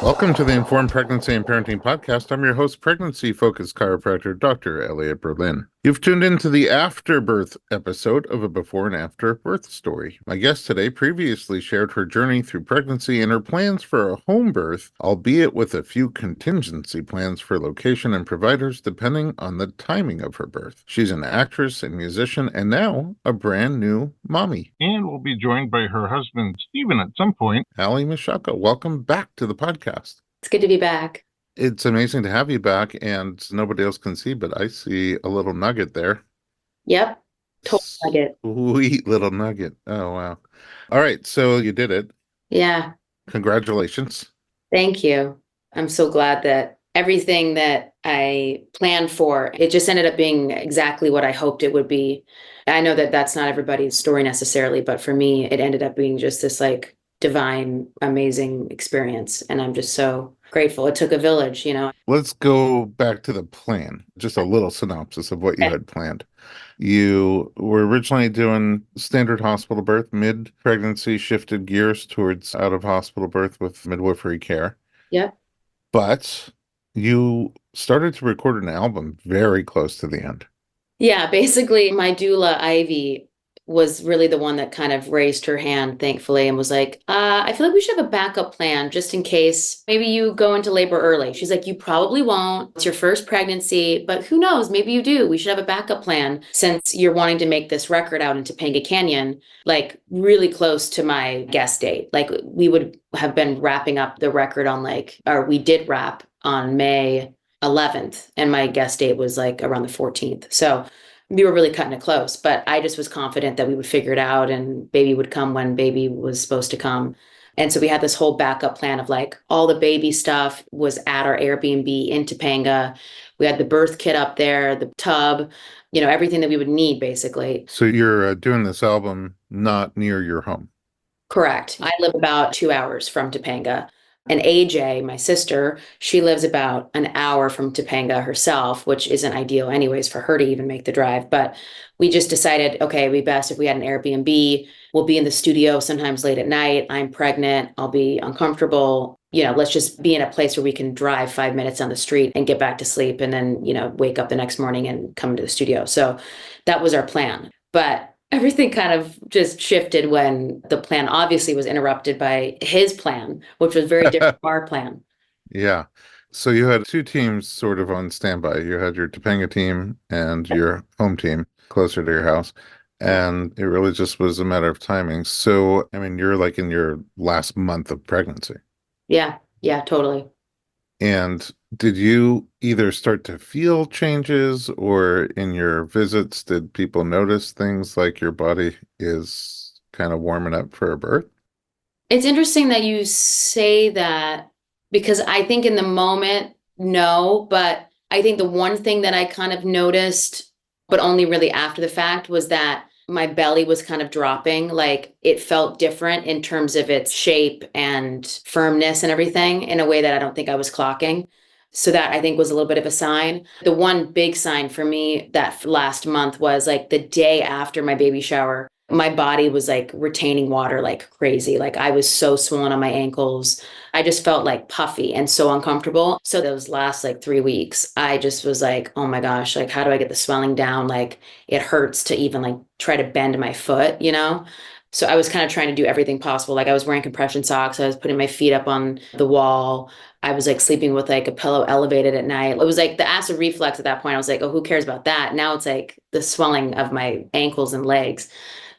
Welcome to the Informed Pregnancy and Parenting Podcast. I'm your host, pregnancy-focused chiropractor, Dr. Elliot Berlin. You've tuned into the afterbirth episode of a before and after birth story. My guest today previously shared her journey through pregnancy and her plans for a home birth, albeit with a few contingency plans for location and providers depending on the timing of her birth. She's an actress and musician and now a brand new mommy. And will be joined by her husband, Stephen, at some point. Aly Michalka, welcome back to the podcast. It's good to be back. It's amazing to have you back, and nobody else can see, but I see a little nugget there. Yep. Total nugget. Sweet little nugget. Oh, wow. All right, so you did it. Yeah. Congratulations. Thank you. I'm so glad that everything that I planned for, it just ended up being exactly what I hoped it would be. I know that that's not everybody's story necessarily, but for me, it ended up being just this like divine, amazing experience. And I'm just so grateful. It took a village, Let's go back to the plan. Just a little synopsis of what you had planned. You were originally doing standard hospital birth, mid-pregnancy, shifted gears towards out-of-hospital birth with midwifery care. Yep. But you started to record an album very close to the end. Yeah, basically my doula, Ivy, was really the one that kind of raised her hand, thankfully, and was like, I feel like we should have a backup plan just in case maybe you go into labor early. She's like, you probably won't. It's your first pregnancy, but who knows? Maybe you do. We should have a backup plan since you're wanting to make this record out in Topanga Canyon, like really close to my guest date. Like we would have been wrapping up the record on we did wrap on May 11th, and my guest date was like around the 14th. So we were really cutting it close, but I just was confident that we would figure it out and baby would come when baby was supposed to come. And so we had this whole backup plan of like all the baby stuff was at our Airbnb in Topanga. We had the birth kit up there, the tub, everything that we would need basically. So you're doing this album not near your home. Correct. I live about 2 hours from Topanga. And AJ, my sister, she lives about an hour from Topanga herself, which isn't ideal anyways for her to even make the drive. But we just decided, okay, it'd be best if we had an Airbnb. We'll be in the studio sometimes late at night. I'm pregnant. I'll be uncomfortable. Let's just be in a place where we can drive 5 minutes on the street and get back to sleep and then, wake up the next morning and come to the studio. So that was our plan. But everything kind of just shifted when the plan obviously was interrupted by his plan, which was very different from our plan. Yeah. So you had two teams sort of on standby. You had your Topanga team and your home team closer to your house. And it really just was a matter of timing. So, you're like in your last month of pregnancy. Yeah. Yeah, totally. And did you either start to feel changes or in your visits, did people notice things like your body is kind of warming up for a birth? It's interesting that you say that because I think in the moment, no, but I think the one thing that I kind of noticed, but only really after the fact, was that my belly was kind of dropping. Like it felt different in terms of its shape and firmness and everything in a way that I don't think I was clocking. So that I think was a little bit of a sign. The one big sign for me that last month was like the day after my baby shower, my body was like retaining water like crazy. Like I was so swollen on my ankles. I just felt like puffy and so uncomfortable. So those last like 3 weeks, I just was like, oh my gosh, like how do I get the swelling down? Like it hurts to even like try to bend my foot, So I was kind of trying to do everything possible. Like I was wearing compression socks. I was putting my feet up on the wall. I was like sleeping with like a pillow elevated at night. It was like the acid reflux at that point. I was like, oh, who cares about that? Now it's like the swelling of my ankles and legs.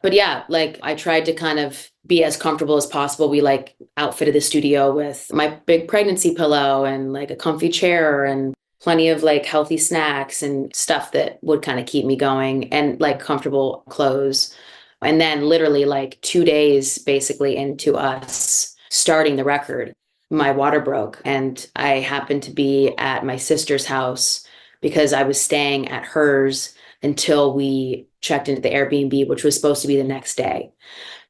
But yeah, like I tried to kind of be as comfortable as possible. We like outfitted the studio with my big pregnancy pillow and like a comfy chair and plenty of like healthy snacks and stuff that would kind of keep me going and like comfortable clothes. And then literally like 2 days basically into us starting the record, my water broke and I happened to be at my sister's house because I was staying at hers until we checked into the Airbnb, which was supposed to be the next day.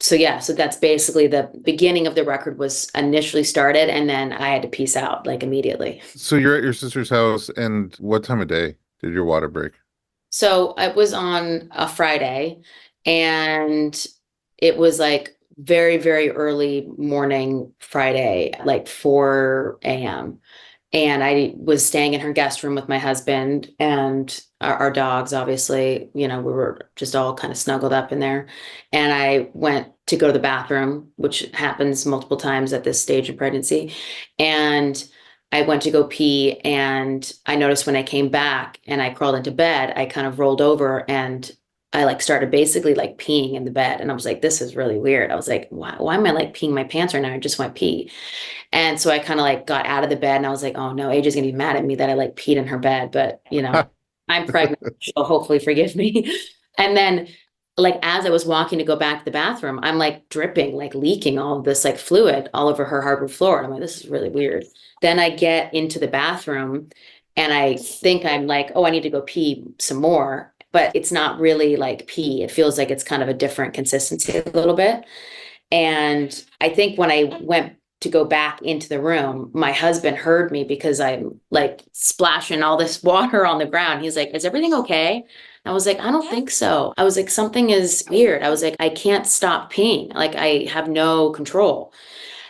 So yeah, so that's basically the beginning of the record was initially started and then I had to peace out like immediately. So you're at your sister's house and what time of day did your water break? So it was on a Friday and it was like very, very early morning Friday, like 4 a.m. And I was staying in her guest room with my husband and our dogs, obviously. We were just all kind of snuggled up in there. And I went to go to the bathroom, which happens multiple times at this stage of pregnancy. And I went to go pee. And I noticed when I came back and I crawled into bed, I kind of rolled over and I like started basically like peeing in the bed. And I was like, this is really weird. I was like, why am I like peeing my pants right now? I just went pee. And so I kind of like got out of the bed and I was like, oh no, AJ's gonna be mad at me that I like peed in her bed. But I'm pregnant. She'll hopefully forgive me. And then like as I was walking to go back to the bathroom, I'm like dripping, like leaking all of this like fluid all over her hardwood floor. And I'm like, this is really weird. Then I get into the bathroom and I think I'm like, oh, I need to go pee some more. But it's not really like pee. It feels like it's kind of a different consistency a little bit. And I think when I went to go back into the room, my husband heard me because I'm like splashing all this water on the ground. He's like, is everything okay? I was like, I don't think so. I was like, something is weird. I was like, I can't stop peeing. Like I have no control.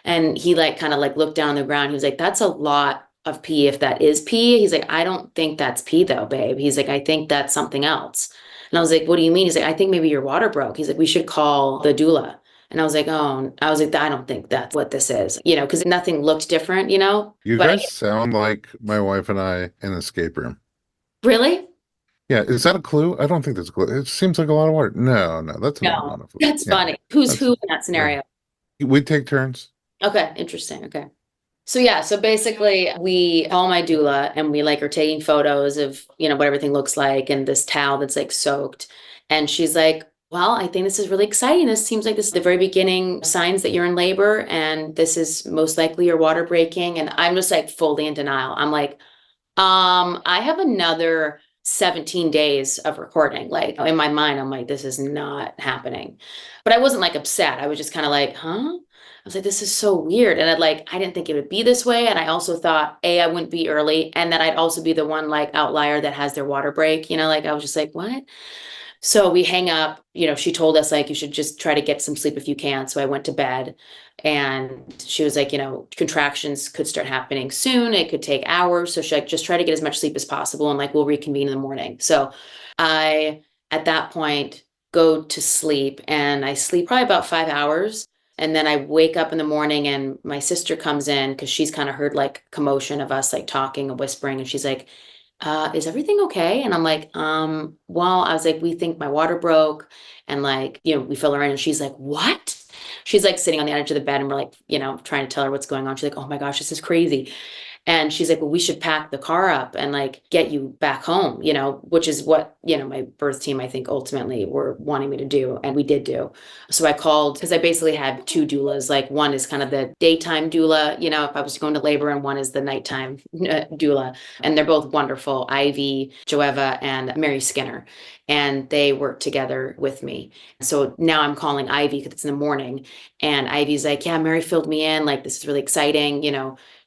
And he like kind of like looked down on the ground. He was like, that's a lot of pee if that is pee. He's like, I don't think that's pee though, babe. He's like, I think that's something else. And I was like, what do you mean? He's like, I think maybe your water broke. He's like, we should call the doula. And I was like, oh, I was like, I don't think that's what this is, because nothing looked different. You But guys sound like my wife and I in an escape room. really? Yeah, is that a clue? I don't think that's a clue. It seems like a lot of water. No, no, that's an No, amount of food. that's Yeah, funny. Who's that's who in that yeah. scenario? We take turns. Okay, interesting. Okay. So yeah, so basically we call my doula and we like are taking photos of, what everything looks like and this towel that's like soaked. And she's like, well, I think this is really exciting. This seems like this is the very beginning signs that you're in labor and this is most likely your water breaking. And I'm just like fully in denial. I'm like, I have another 17 days of recording. Like in my mind, I'm like, this is not happening. But I wasn't like upset. I was just kind of like, huh? I was like, this is so weird. And I didn't think it would be this way. And I also thought, A, I wouldn't be early. And that I'd also be the one like outlier that has their water break. Like I was just like, what? So we hang up, she told us like you should just try to get some sleep if you can. So I went to bed and she was like, contractions could start happening soon. It could take hours. So she like just try to get as much sleep as possible and like we'll reconvene in the morning. So I at that point go to sleep and I sleep probably about 5 hours. And then I wake up in the morning and my sister comes in because she's kind of heard like commotion of us like talking and whispering. And she's like, is everything okay? And I'm like, well, I was like, we think my water broke and like, we fill her in and she's like, what? She's like sitting on the edge of the bed and we're like, trying to tell her what's going on. She's like, oh my gosh, this is crazy. And she's like, well, we should pack the car up and like get you back home, which is what, my birth team, I think ultimately were wanting me to do. And we did do. So I called because I basically had two doulas. Like one is kind of the daytime doula, if I was going to labor, and one is the nighttime doula. And they're both wonderful, Ivy, Joeva, and Mary Skinner. And they work together with me. So now I'm calling Ivy because it's in the morning. And Ivy's like, yeah, Mary filled me in. Like, this is really exciting.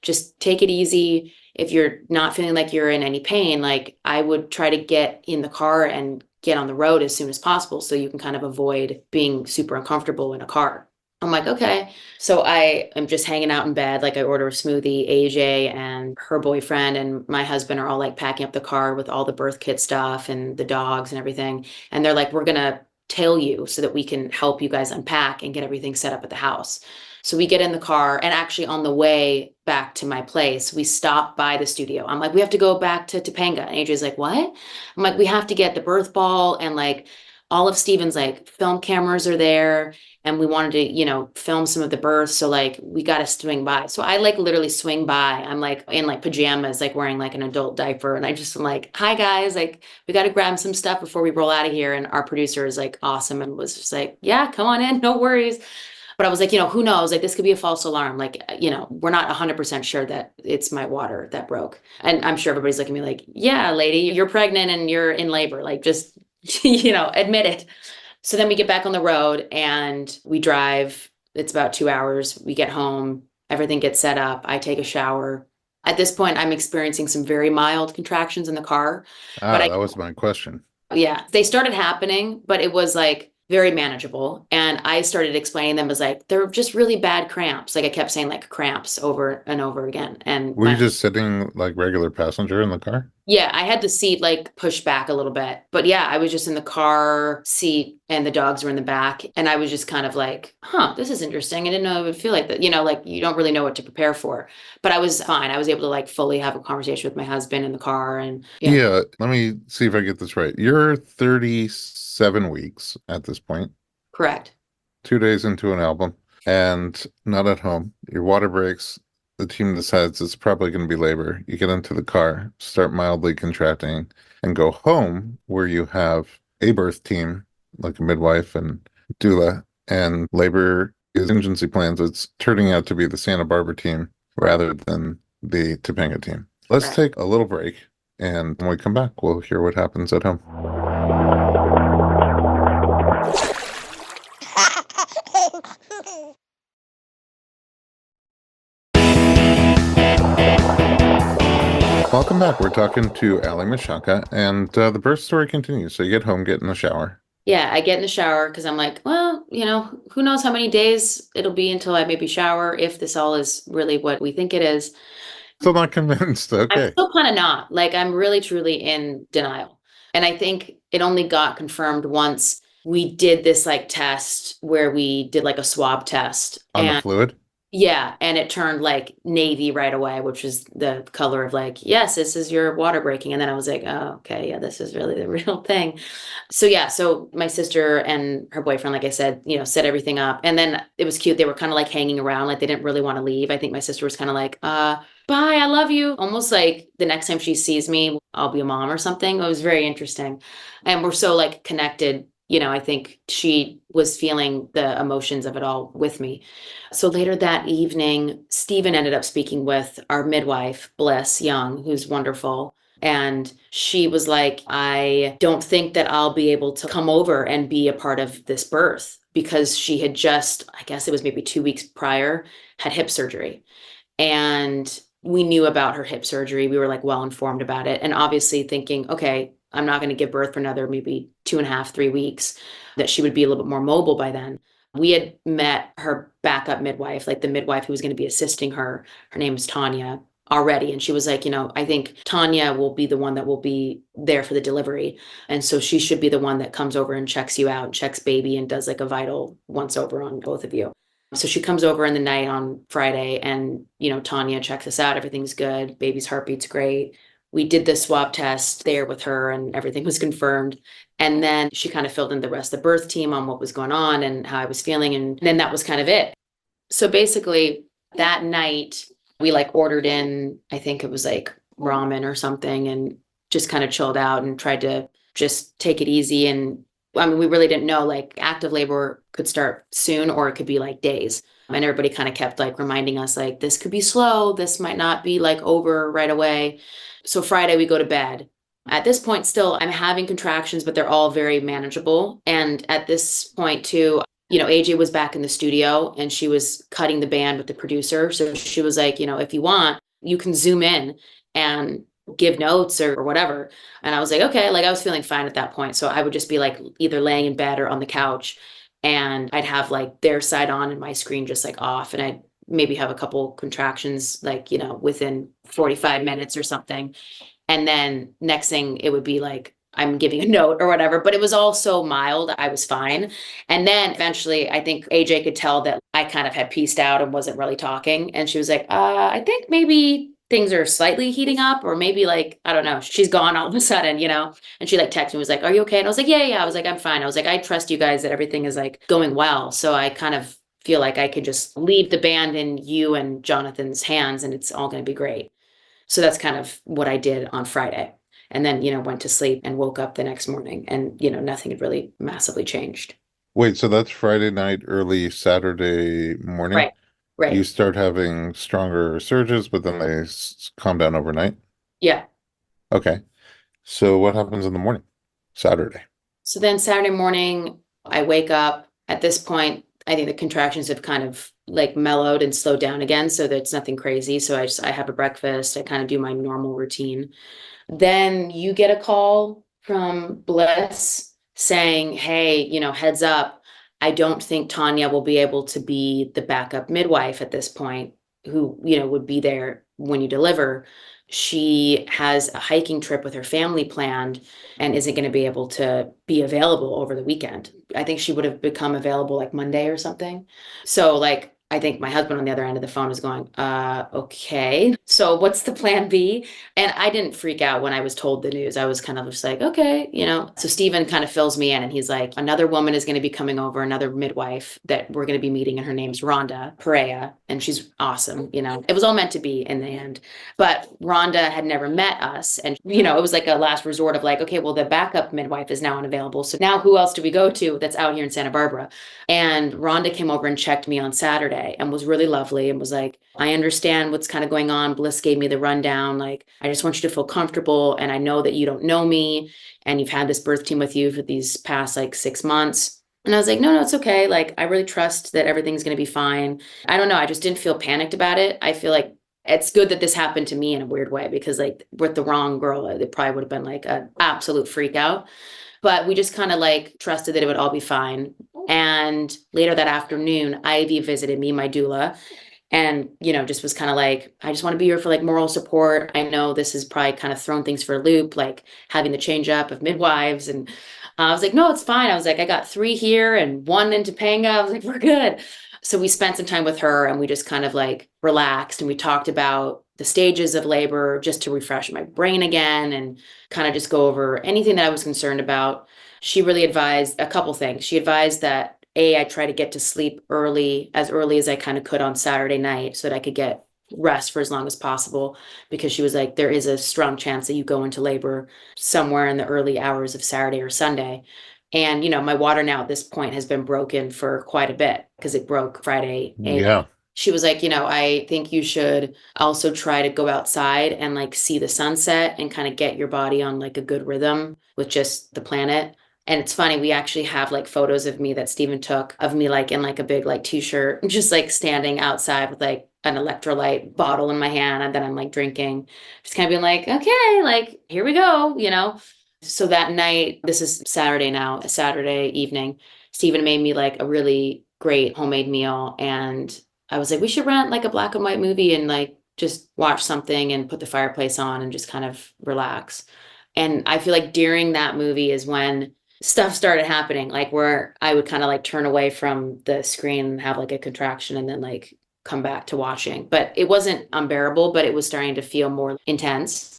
Just take it easy. If you're not feeling like you're in any pain, like I would try to get in the car and get on the road as soon as possible so you can kind of avoid being super uncomfortable in a car. I'm like, okay. So I am just hanging out in bed. Like I order a smoothie. AJ and her boyfriend and my husband are all like packing up the car with all the birth kit stuff and the dogs and everything. And they're like, we're going to tail you so that we can help you guys unpack and get everything set up at the house. So we get in the car and actually on the way back to my place, we stop by the studio. I'm like, we have to go back to Topanga. And AJ's like, what? I'm like, we have to get the birth ball and like all of Steven's like film cameras are there and we wanted to, film some of the births. So like we got to swing by. So I like literally swing by. I'm like in like pajamas, like wearing like an adult diaper. And I just am like, hi guys, like we got to grab some stuff before we roll out of here. And our producer is like awesome and was just like, yeah, come on in, no worries. But I was like, who knows? Like this could be a false alarm. Like, we're not 100% sure that it's my water that broke. And I'm sure everybody's looking at me like, yeah, lady, you're pregnant and you're in labor. Like just, admit it. So then we get back on the road and we drive. It's about 2 hours. We get home. Everything gets set up. I take a shower. At this point, I'm experiencing some very mild contractions in the car. But That was my question. yeah, they started happening, but it was like very manageable. And I started explaining them as like, they're just really bad cramps. Like I kept saying like cramps over and over again. And Were you just sitting like regular passenger in the car? yeah, I had the seat like pushed back a little bit. But yeah, I was just in the car seat and the dogs were in the back. And I was just kind of like, huh, this is interesting. I didn't know it would feel like that. Like you don't really know what to prepare for. But I was fine. I was able to like fully have a conversation with my husband in the car. And Yeah, let me see if I get this right. You're 37 weeks at this point, correct. 2 days into an album, and not at home. Your water breaks. The team decides it's probably going to be labor. You get into the car, start mildly contracting, and go home where you have a birth team, like a midwife and doula, and labor is contingency plans. It's turning out to be the Santa Barbara team rather than the Topanga team. Let's Right. take a little break, and when we come back, we'll hear what happens at home. Welcome back. We're talking to Aly Michalka, and the birth story continues. So you get home, get in the shower. Yeah, I get in the shower because I'm like, well, who knows how many days it'll be until I maybe shower, if this all is really what we think it is. Still not convinced. I'm Okay. still kind of not. Like, I'm really, truly in denial. And I think it only got confirmed once we did this like test where we did like a swab test. On the And fluid? yeah, and it turned like navy right away, which was the color of like, yes, this is your water breaking. And then I was like, oh, okay, yeah, this is really the real thing. So yeah, so my sister and her boyfriend, like I said, set everything up. And then it was cute. They were kind of like hanging around, like they didn't really want to leave. I think my sister was kind of like, bye, I love you. Almost like the next time she sees me, I'll be a mom or something. It was very interesting. And we're so like connected. I think she was feeling the emotions of it all with me. So later that evening, Stephen ended up speaking with our midwife, Bliss Young, who's wonderful. And she was like, I don't think that I'll be able to come over and be a part of this birth, because she had just, I guess it was maybe 2 weeks prior, had hip surgery. And we knew about her hip surgery. We were like well informed about it. And obviously thinking, okay, I'm not going to give birth for another maybe 2.5, 3 weeks, that she would be a little bit more mobile by then. We had met her backup midwife, like the midwife who was going to be assisting her. Her name is Tanya already. And she was like, I think Tanya will be the one that will be there for the delivery. And so she should be the one that comes over and checks you out, checks baby, and does like a vital once over on both of you. So she comes over in the night on Friday, and, Tanya checks us out. Everything's good. Baby's heartbeat's great. We did the swab test there with her and everything was confirmed. And then she kind of filled in the rest of the birth team on what was going on and how I was feeling. And then that was kind of it. So basically that night we like ordered in, I think it was like ramen or something, and just kind of chilled out and tried to just take it easy. And I mean, we really didn't know, like active labor could start soon or it could be like days. And everybody kind of kept like reminding us like, this could be slow. This might not be like over right away. So Friday we go to bed. At this point still I'm having contractions, but they're all very manageable. And at this point too, AJ was back in the studio and she was cutting the band with the producer. So she was like, if you want, you can zoom in and give notes or whatever. And I was like, okay, like I was feeling fine at that point. So I would just be like either laying in bed or on the couch, and I'd have like their side on and my screen just like off. And I'd maybe have a couple contractions, like, within 45 minutes or something. And then next thing it would be like, I'm giving a note or whatever, but it was all so mild. I was fine. And then eventually I think AJ could tell that I kind of had pieced out and wasn't really talking. And she was like, I think maybe things are slightly heating up, or maybe like, I don't know, she's gone all of a sudden, and she like texted me, was like, are you okay? And I was like, yeah. I was like, I'm fine. I was like, I trust you guys that everything is like going well. So I kind of feel like I could just leave the band in you and Jonathan's hands and it's all going to be great. So that's kind of what I did on Friday. And then, went to sleep and woke up the next morning and, nothing had really massively changed. Wait, so that's Friday night, early Saturday morning? Right. Right. You start having stronger surges, but then they calm down overnight? Yeah. Okay. So what happens in the morning? Saturday. So then Saturday morning, I wake up. At this point, I think the contractions have kind of like mellowed and slowed down again. So that's nothing crazy. So I have a breakfast. I kind of do my normal routine. Then you get a call from Bliss saying, hey, heads up, I don't think Tanya will be able to be the backup midwife at this point, who, would be there when you deliver. She has a hiking trip with her family planned and isn't going to be able to be available over the weekend. I think she would have become available like Monday or something. So, like, I think my husband on the other end of the phone is going, okay. So what's the plan B? And I didn't freak out when I was told the news. I was kind of just like, okay. So Stephen kind of fills me in and he's like, another woman is going to be coming over, another midwife that we're going to be meeting, and her name's Rhonda Perea, and she's awesome. It was all meant to be in the end. But Rhonda had never met us. And, it was like a last resort of like, okay, well, the backup midwife is now unavailable. So now who else do we go to that's out here in Santa Barbara? And Rhonda came over and checked me on Saturday and was really lovely and was like, I understand what's kind of going on. Bliss gave me the rundown. Like, I just want you to feel comfortable. And I know that you don't know me and you've had this birth team with you for these past like 6 months. And I was like, no, it's okay. Like, I really trust that everything's going to be fine. I don't know. I just didn't feel panicked about it. I feel like it's good that this happened to me in a weird way, because like with the wrong girl, it probably would have been like an absolute freak out. But we just kind of like trusted that it would all be fine. And later that afternoon, Ivy visited me, my doula, and, just was kind of like, I just want to be here for like moral support. I know this has probably kind of thrown things for a loop, like having the change up of midwives. And I was like, no, it's fine. I was like, I got 3 here and 1 in Topanga. I was like, we're good. So we spent some time with her and we just kind of like relaxed and we talked about the stages of labor just to refresh my brain again and kind of just go over anything that I was concerned about. She really advised a couple things. She advised that I try to get to sleep as early as I kind of could on Saturday night so that I could get rest for as long as possible, because she was like, there is a strong chance that you go into labor somewhere in the early hours of Saturday or Sunday. And, my water now at this point has been broken for quite a bit because it broke Friday. Yeah. She was like, I think you should also try to go outside and like see the sunset and kind of get your body on like a good rhythm with just the planet. And it's funny, we actually have like photos of me that Stephen took of me like in like a big like t-shirt, just like standing outside with like an electrolyte bottle in my hand, and then I'm like drinking, just kind of being like, okay, like here we go. So that night, this is Saturday now, a Saturday evening, Stephen made me like a really great homemade meal. And I was like, we should rent like a black and white movie and like just watch something and put the fireplace on and just kind of relax. And I feel like during that movie is when stuff started happening, like where I would kind of like turn away from the screen and have like a contraction and then like come back to watching. But it wasn't unbearable, but it was starting to feel more intense.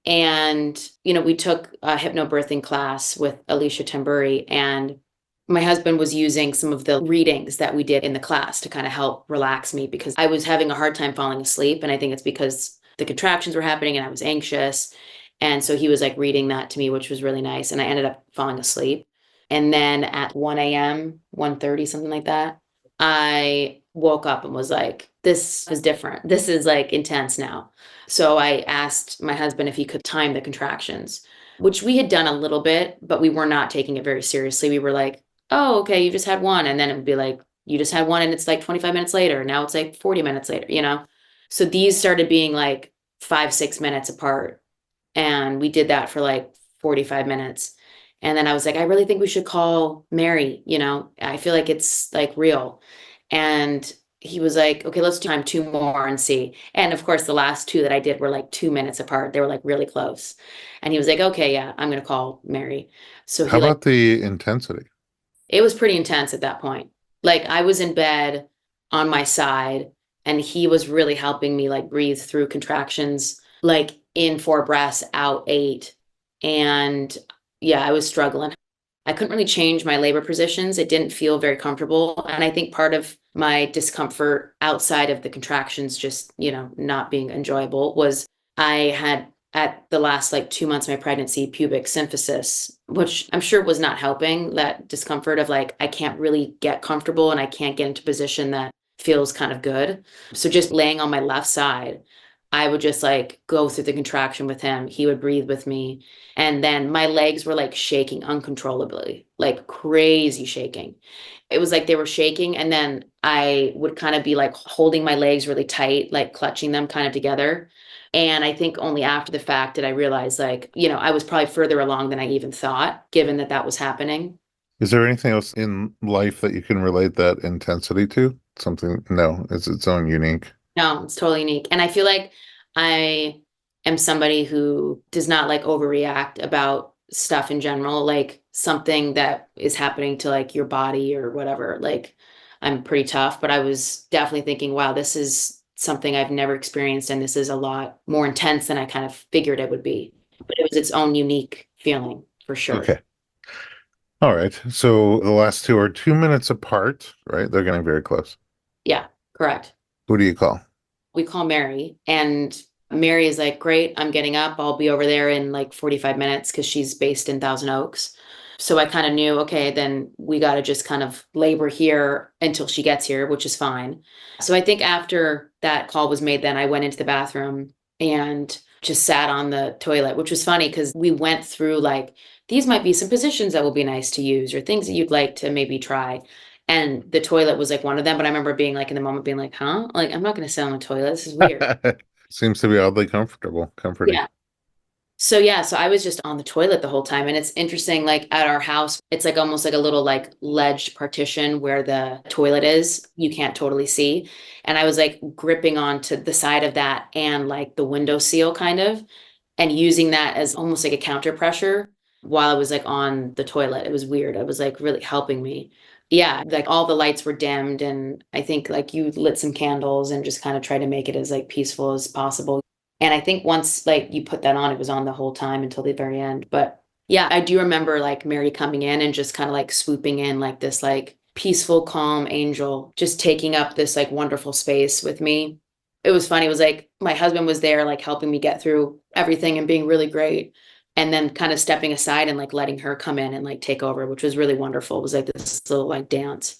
And, we took a hypnobirthing class with Alicia Tamburi, and my husband was using some of the readings that we did in the class to kind of help relax me, because I was having a hard time falling asleep. And I think it's because the contractions were happening and I was anxious. And so he was like reading that to me, which was really nice. And I ended up falling asleep. And then at 1 a.m., 1:30, something like that, I woke up and was like, this is different. This is like intense now. So I asked my husband if he could time the contractions, which we had done a little bit, but we were not taking it very seriously. We were like, oh, okay, you just had one. And then it would be like, you just had one and it's like 25 minutes later. Now it's like 40 minutes later. So these started being like 5-6 minutes apart. And we did that for like 45 minutes. And then I was like, I really think we should call Mary. I feel like it's like real. And he was like, okay, let's do time 2 more and see. And of course, the last 2 that I did were like 2 minutes apart. They were like really close. And he was like, okay, yeah, I'm going to call Mary. So How about the intensity? It was pretty intense at that point. Like I was in bed on my side and he was really helping me like breathe through contractions, like in 4 breaths, out 8. And yeah, I was struggling. I couldn't really change my labor positions. It didn't feel very comfortable. And I think part of my discomfort outside of the contractions, just, not being enjoyable, was I had at the last like 2 months of my pregnancy, pubic symphysis, which I'm sure was not helping that discomfort of like, I can't really get comfortable and I can't get into position that feels kind of good. So just laying on my left side, I would just like go through the contraction with him. He would breathe with me. And then my legs were like shaking uncontrollably, like crazy shaking. It was like they were shaking. And then I would kind of be like holding my legs really tight, like clutching them kind of together. And I think only after the fact did I realize, like, I was probably further along than I even thought, given that that was happening. Is there anything else in life that you can relate that intensity to? Something? No, it's its own unique. No, it's totally unique. And I feel like I am somebody who does not like overreact about stuff in general, like something that is happening to like your body or whatever. Like I'm pretty tough, but I was definitely thinking, wow, this is something I've never experienced, and this is a lot more intense than I kind of figured it would be. But it was its own unique feeling for sure. Okay. All right. So the last two are 2 minutes apart, right? They're getting very close. Yeah, correct. Who do you call? We call Mary, and Mary is like, great, I'm getting up. I'll be over there in like 45 minutes because she's based in Thousand Oaks. So I kind of knew, okay, then we got to just kind of labor here until she gets here, which is fine. So I think after that call was made, then I went into the bathroom and just sat on the toilet, which was funny because we went through like, these might be some positions that will be nice to use or things that you'd like to maybe try. And the toilet was like one of them. But I remember being like in the moment being like, huh? Like, I'm not going to sit on the toilet. This is weird. Seems to be oddly comforting. Yeah. So I was just on the toilet the whole time. And it's interesting, like at our house, it's like almost like a little like ledge partition where the toilet is. You can't totally see. And I was like gripping onto the side of that and like the window seal kind of, and using that as almost like a counter pressure while I was like on the toilet. It was weird. It was like really helping me. Yeah, like all the lights were dimmed, and I think like you lit some candles and just kind of tried to make it as like peaceful as possible. And I think once like you put that on, it was on the whole time until the very end. But yeah, I do remember like Mary coming in and just kind of like swooping in like this like peaceful, calm angel, just taking up this like wonderful space with me. It was funny. It was like my husband was there, like helping me get through everything and being really great. And then kind of stepping aside and like letting her come in and like take over, which was really wonderful. It was like this little like dance.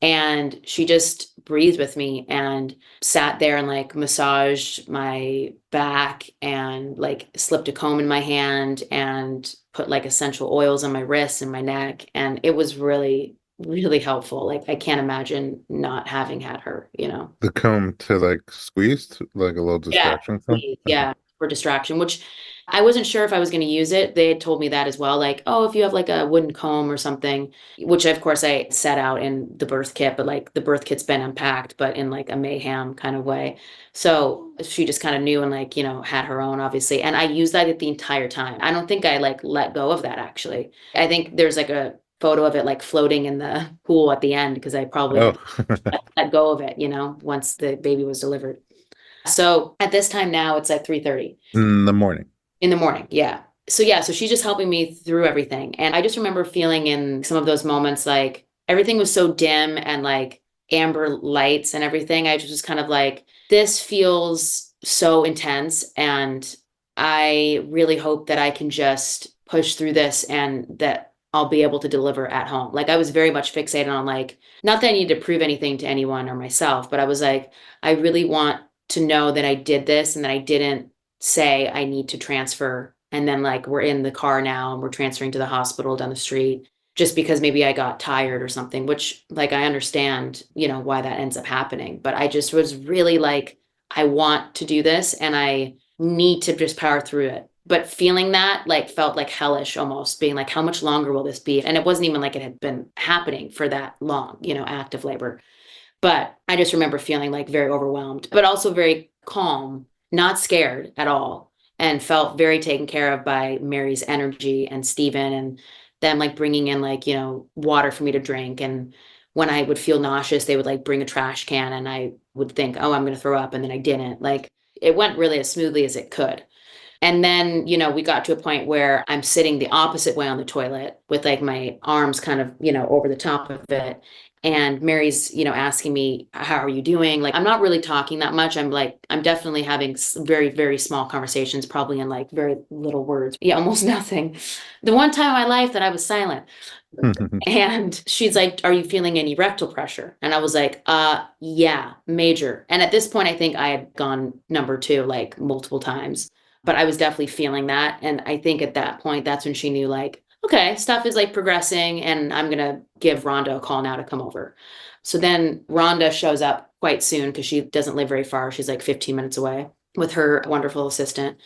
And she just breathed with me and sat there and like massaged my back and like slipped a comb in my hand and put like essential oils on my wrists and my neck. And it was really, really helpful. Like I can't imagine not having had her. The comb to like squeeze, like a little Yeah, distraction comb. please. Okay. Yeah, for distraction, which I wasn't sure if I was going to use it. They had told me that as well. Like, oh, if you have like a wooden comb or something, which of course I set out in the birth kit, but like the birth kit's been unpacked, but in like a mayhem kind of way. So she just kind of knew and like, had her own obviously. And I used that the entire time. I don't think I like let go of that actually. I think there's like a photo of it like floating in the pool at the end because I probably Oh, like let go of it, once the baby was delivered. So at this time now it's like 3:30 in the morning. in the morning. Yeah. So she's just helping me through everything. And I just remember feeling in some of those moments like everything was so dim and like amber lights and everything. I just kind of like, this feels so intense. And I really hope that I can just push through this and that I'll be able to deliver at home. Like I was very much fixated on like, not that I need to prove anything to anyone or myself, but I was like, I really want to know that I did this and that I didn't say I need to transfer. And then like we're in the car now and we're transferring to the hospital down the street just because maybe I got tired or something, which like I understand, why that ends up happening. But I just was really like, I want to do this and I need to just power through it. But feeling that like felt like hellish almost, being like, how much longer will this be? And it wasn't even like it had been happening for that long, active labor. But I just remember feeling like very overwhelmed, but also very calm, not scared at all, and felt very taken care of by Mary's energy and Stephen and them like bringing in like, water for me to drink. And when I would feel nauseous, they would like bring a trash can and I would think, oh, I'm going to throw up. And then I didn't. Like it went really as smoothly as it could. And then, we got to a point where I'm sitting the opposite way on the toilet with like my arms kind of, over the top of it. And Mary's, asking me, how are you doing? Like, I'm not really talking that much. I'm definitely having very, very small conversations, probably in like very little words. Yeah, almost nothing. The one time in my life that I was silent. And she's like, are you feeling any rectal pressure? And I was like, yeah, major. And at this point, I think I had gone number two, like multiple times, but I was definitely feeling that. And I think at that point, that's when she knew like, okay, stuff is like progressing and I'm going to give Rhonda a call now to come over. So then Rhonda shows up quite soon because she doesn't live very far. She's like 15 minutes away. with her wonderful assistant.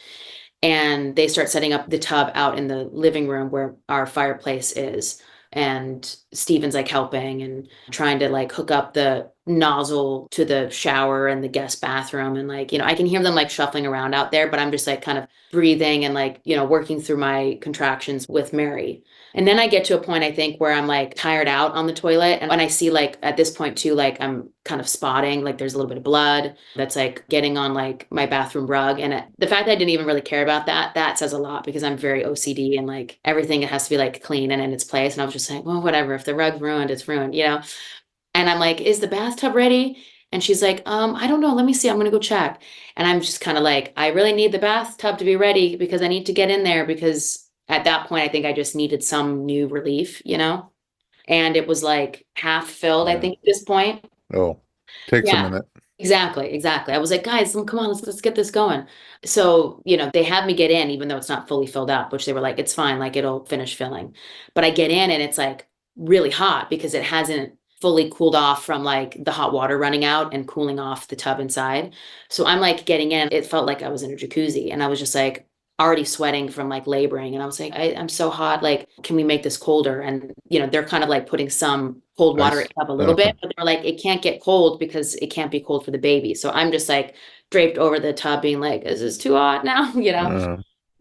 And they start setting up the tub out in the living room where our fireplace is. And Steven's like helping and trying to like hook up the nozzle to the shower and the guest bathroom. And like, I can hear them like shuffling around out there, but I'm just like kind of breathing and like, working through my contractions with Mary. And then I get to a point, I think, where I'm like tired out on the toilet. And when I see like at this point too, like I'm kind of spotting, like there's a little bit of blood that's like getting on like my bathroom rug. And the fact that I didn't even really care about that says a lot because I'm very OCD and like everything has to be like clean and in its place. And I was just like, well, whatever, if the rug's ruined, it's ruined, And I'm like, is the bathtub ready? And she's like, I don't know. Let me see. I'm going to go check. And I'm just kind of like, I really need the bathtub to be ready because I need to get in there because at that point, I think I just needed some new relief, And it was like half filled, I think, at this point. Oh, takes a Yeah, minute. exactly. I was like, guys, come on, let's get this going. So, they have me get in, even though it's not fully filled up, which they were like, it's fine, like it'll finish filling. But I get in and it's like really hot because it hasn't fully cooled off from like the hot water running out and cooling off the tub inside. So I'm like getting in, it felt like I was in a jacuzzi and I was just like already sweating from like laboring. And I was like, I'm so hot. Like, can we make this colder? And, they're kind of like putting some cold water Nice. up a little bit, but they're like, it can't get cold because it can't be cold for the baby. So I'm just like draped over the tub being like, is this too hot now?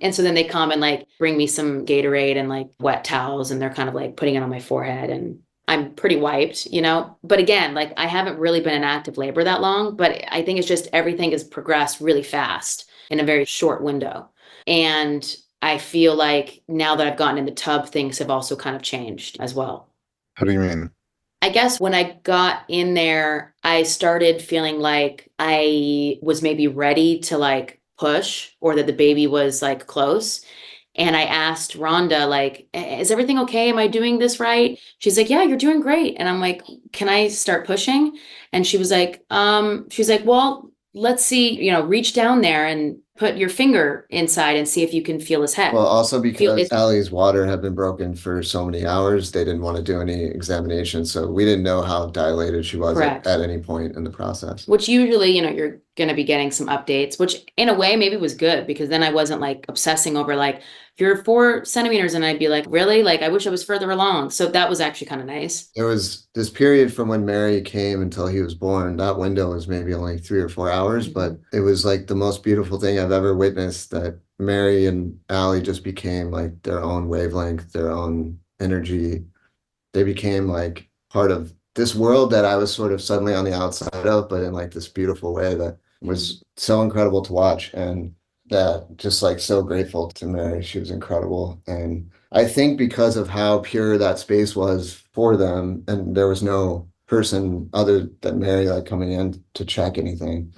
And so then they come and like bring me some Gatorade and like wet towels and they're kind of like putting it on my forehead and I'm pretty wiped, But again, like I haven't really been in active labor that long, but I think it's just everything has progressed really fast in a very short window. And I feel like now that I've gotten in the tub, things have also kind of changed as well. How do you mean? I guess when I got in there, I started feeling like I was maybe ready to like push or that the baby was like close. And I asked Rhonda, like, is everything okay? Am I doing this right? She's like, yeah, you're doing great. And I'm like, can I start pushing? And she was like, well, let's see, reach down there and put your finger inside and see if you can feel his head. Well, also because Ally's water had been broken for so many hours, they didn't want to do any examination. So we didn't know how dilated she was at any point in the process. Which usually, you're going to be getting some updates, which in a way maybe was good because then I wasn't like obsessing over like, you're 4 centimeters. And I'd be like, really? Like, I wish I was further along. So that was actually kind of nice. There was this period from when Mary came until he was born. That window was maybe only 3 or 4 hours, but it was like the most beautiful thing I've ever witnessed, that Mary and Aly just became like their own wavelength, their own energy. They became like part of this world that I was sort of suddenly on the outside of, but in like this beautiful way that was so incredible to watch. And that just like so grateful to Mary. She was incredible. And I think because of how pure that space was for them, and there was no person other than Mary like coming in to check anything,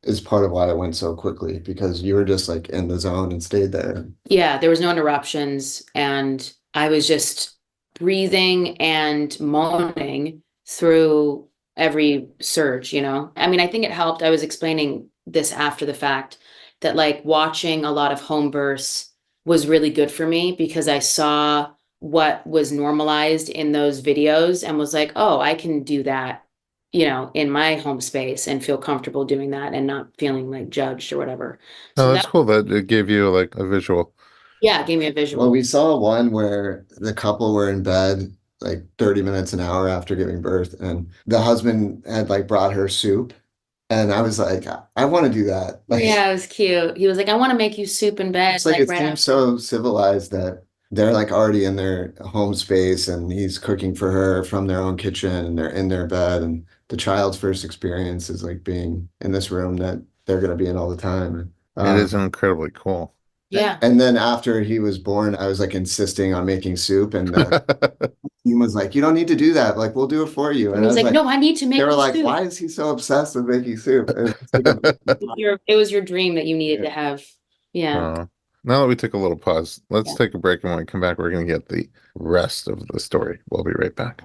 is part of why it went so quickly, because you were just like in the zone and stayed there. Yeah, there was no interruptions and I was just breathing and moaning through every surge, I mean, I think it helped. I was explaining this after the fact that like watching a lot of home births was really good for me because I saw what was normalized in those videos and was like, oh, I can do that, in my home space and feel comfortable doing that and not feeling like judged or whatever. So that's cool that it gave you like a visual. Yeah, it gave me a visual. Well, we saw one where the couple were in bed like 30 minutes an hour after giving birth, and the husband had like brought her soup. And I was like, I want to do that. Like, yeah, it was cute. He was like, I want to make you soup in bed. It's like it seems so civilized that they're like already in their home space and he's cooking for her from their own kitchen and they're in their bed. And the child's first experience is like being in this room that they're going to be in all the time. It is incredibly cool. Yeah. And then after he was born, I was like insisting on making soup, and he was like, you don't need to do that. Like, we'll do it for you. And he was like, no, I need to make They were like, soup. why is he so obsessed with making soup? It was your dream that you needed to have. Yeah. Now that we took a little pause, let's take a break. And when we come back, we're going to get the rest of the story. We'll be right back.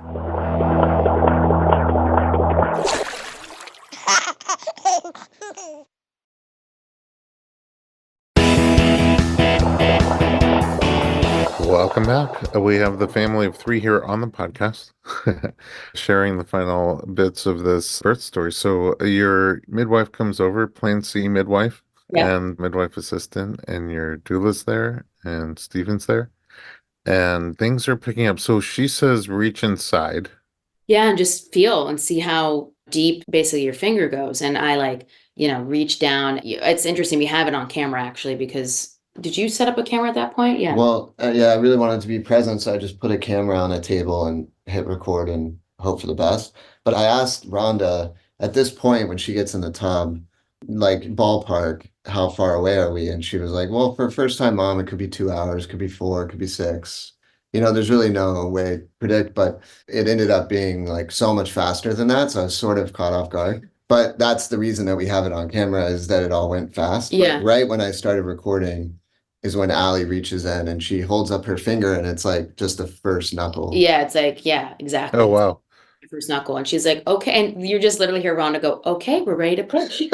Welcome back. talk. We have the family of three here on the podcast sharing the final bits of this birth story. So your midwife comes over, Plan C midwife, Yeah. and midwife assistant, and your doula's there, and Steven's there, and things are picking up. So she says, reach inside. Yeah, and just feel and see how deep basically your finger goes. And I reach down. It's interesting. We have it on camera actually, because did you set up a camera at that point? Yeah. Well, yeah, I really wanted to be present, so I just put a camera on a table and hit record and hope for the best. But I asked Rhonda at this point when she gets in the tub, like ballpark, how far away are we? And she was like, well, for first time mom, it could be 2 hours, could be 4, could be 6. There's really no way to predict, but it ended up being like so much faster than that. So I was sort of caught off guard. But that's the reason that we have it on camera, is that it all went fast. Yeah. But right when I started recording is when Aly reaches in and she holds up her finger and it's like just the first knuckle. Yeah, it's like, yeah, exactly. Oh, wow. First knuckle. And she's like, okay. And you're just literally hear Rhonda go, okay, we're ready to push. It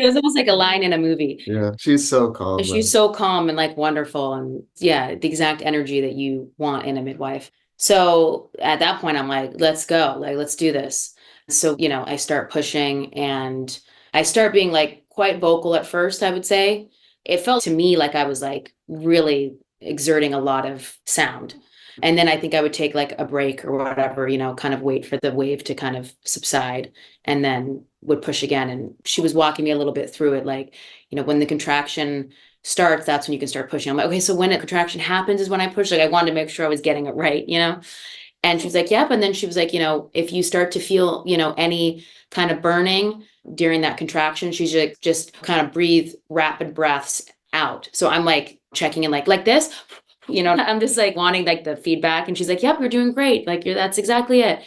was almost like a line in a movie. Yeah, she's so calm. And she's so calm and like wonderful. And yeah, the exact energy that you want in a midwife. So at that point, I'm like, let's go. Like, let's do this. So, I start pushing and I start being like quite vocal at first, I would say. It felt to me like I was like really exerting a lot of sound. And then I think I would take like a break or whatever, kind of wait for the wave to kind of subside and then would push again. And she was walking me a little bit through it. Like, when the contraction starts, that's when you can start pushing. I'm like, okay, so when a contraction happens is when I push. Like I wanted to make sure I was getting it right, And she was like, yep. And then she was like, if you start to feel, any kind of burning during that contraction, she's like, just kind of breathe rapid breaths out. So I'm like checking in like this, I'm just like wanting like the feedback. And she's like, yep, you're doing great. Like that's exactly it.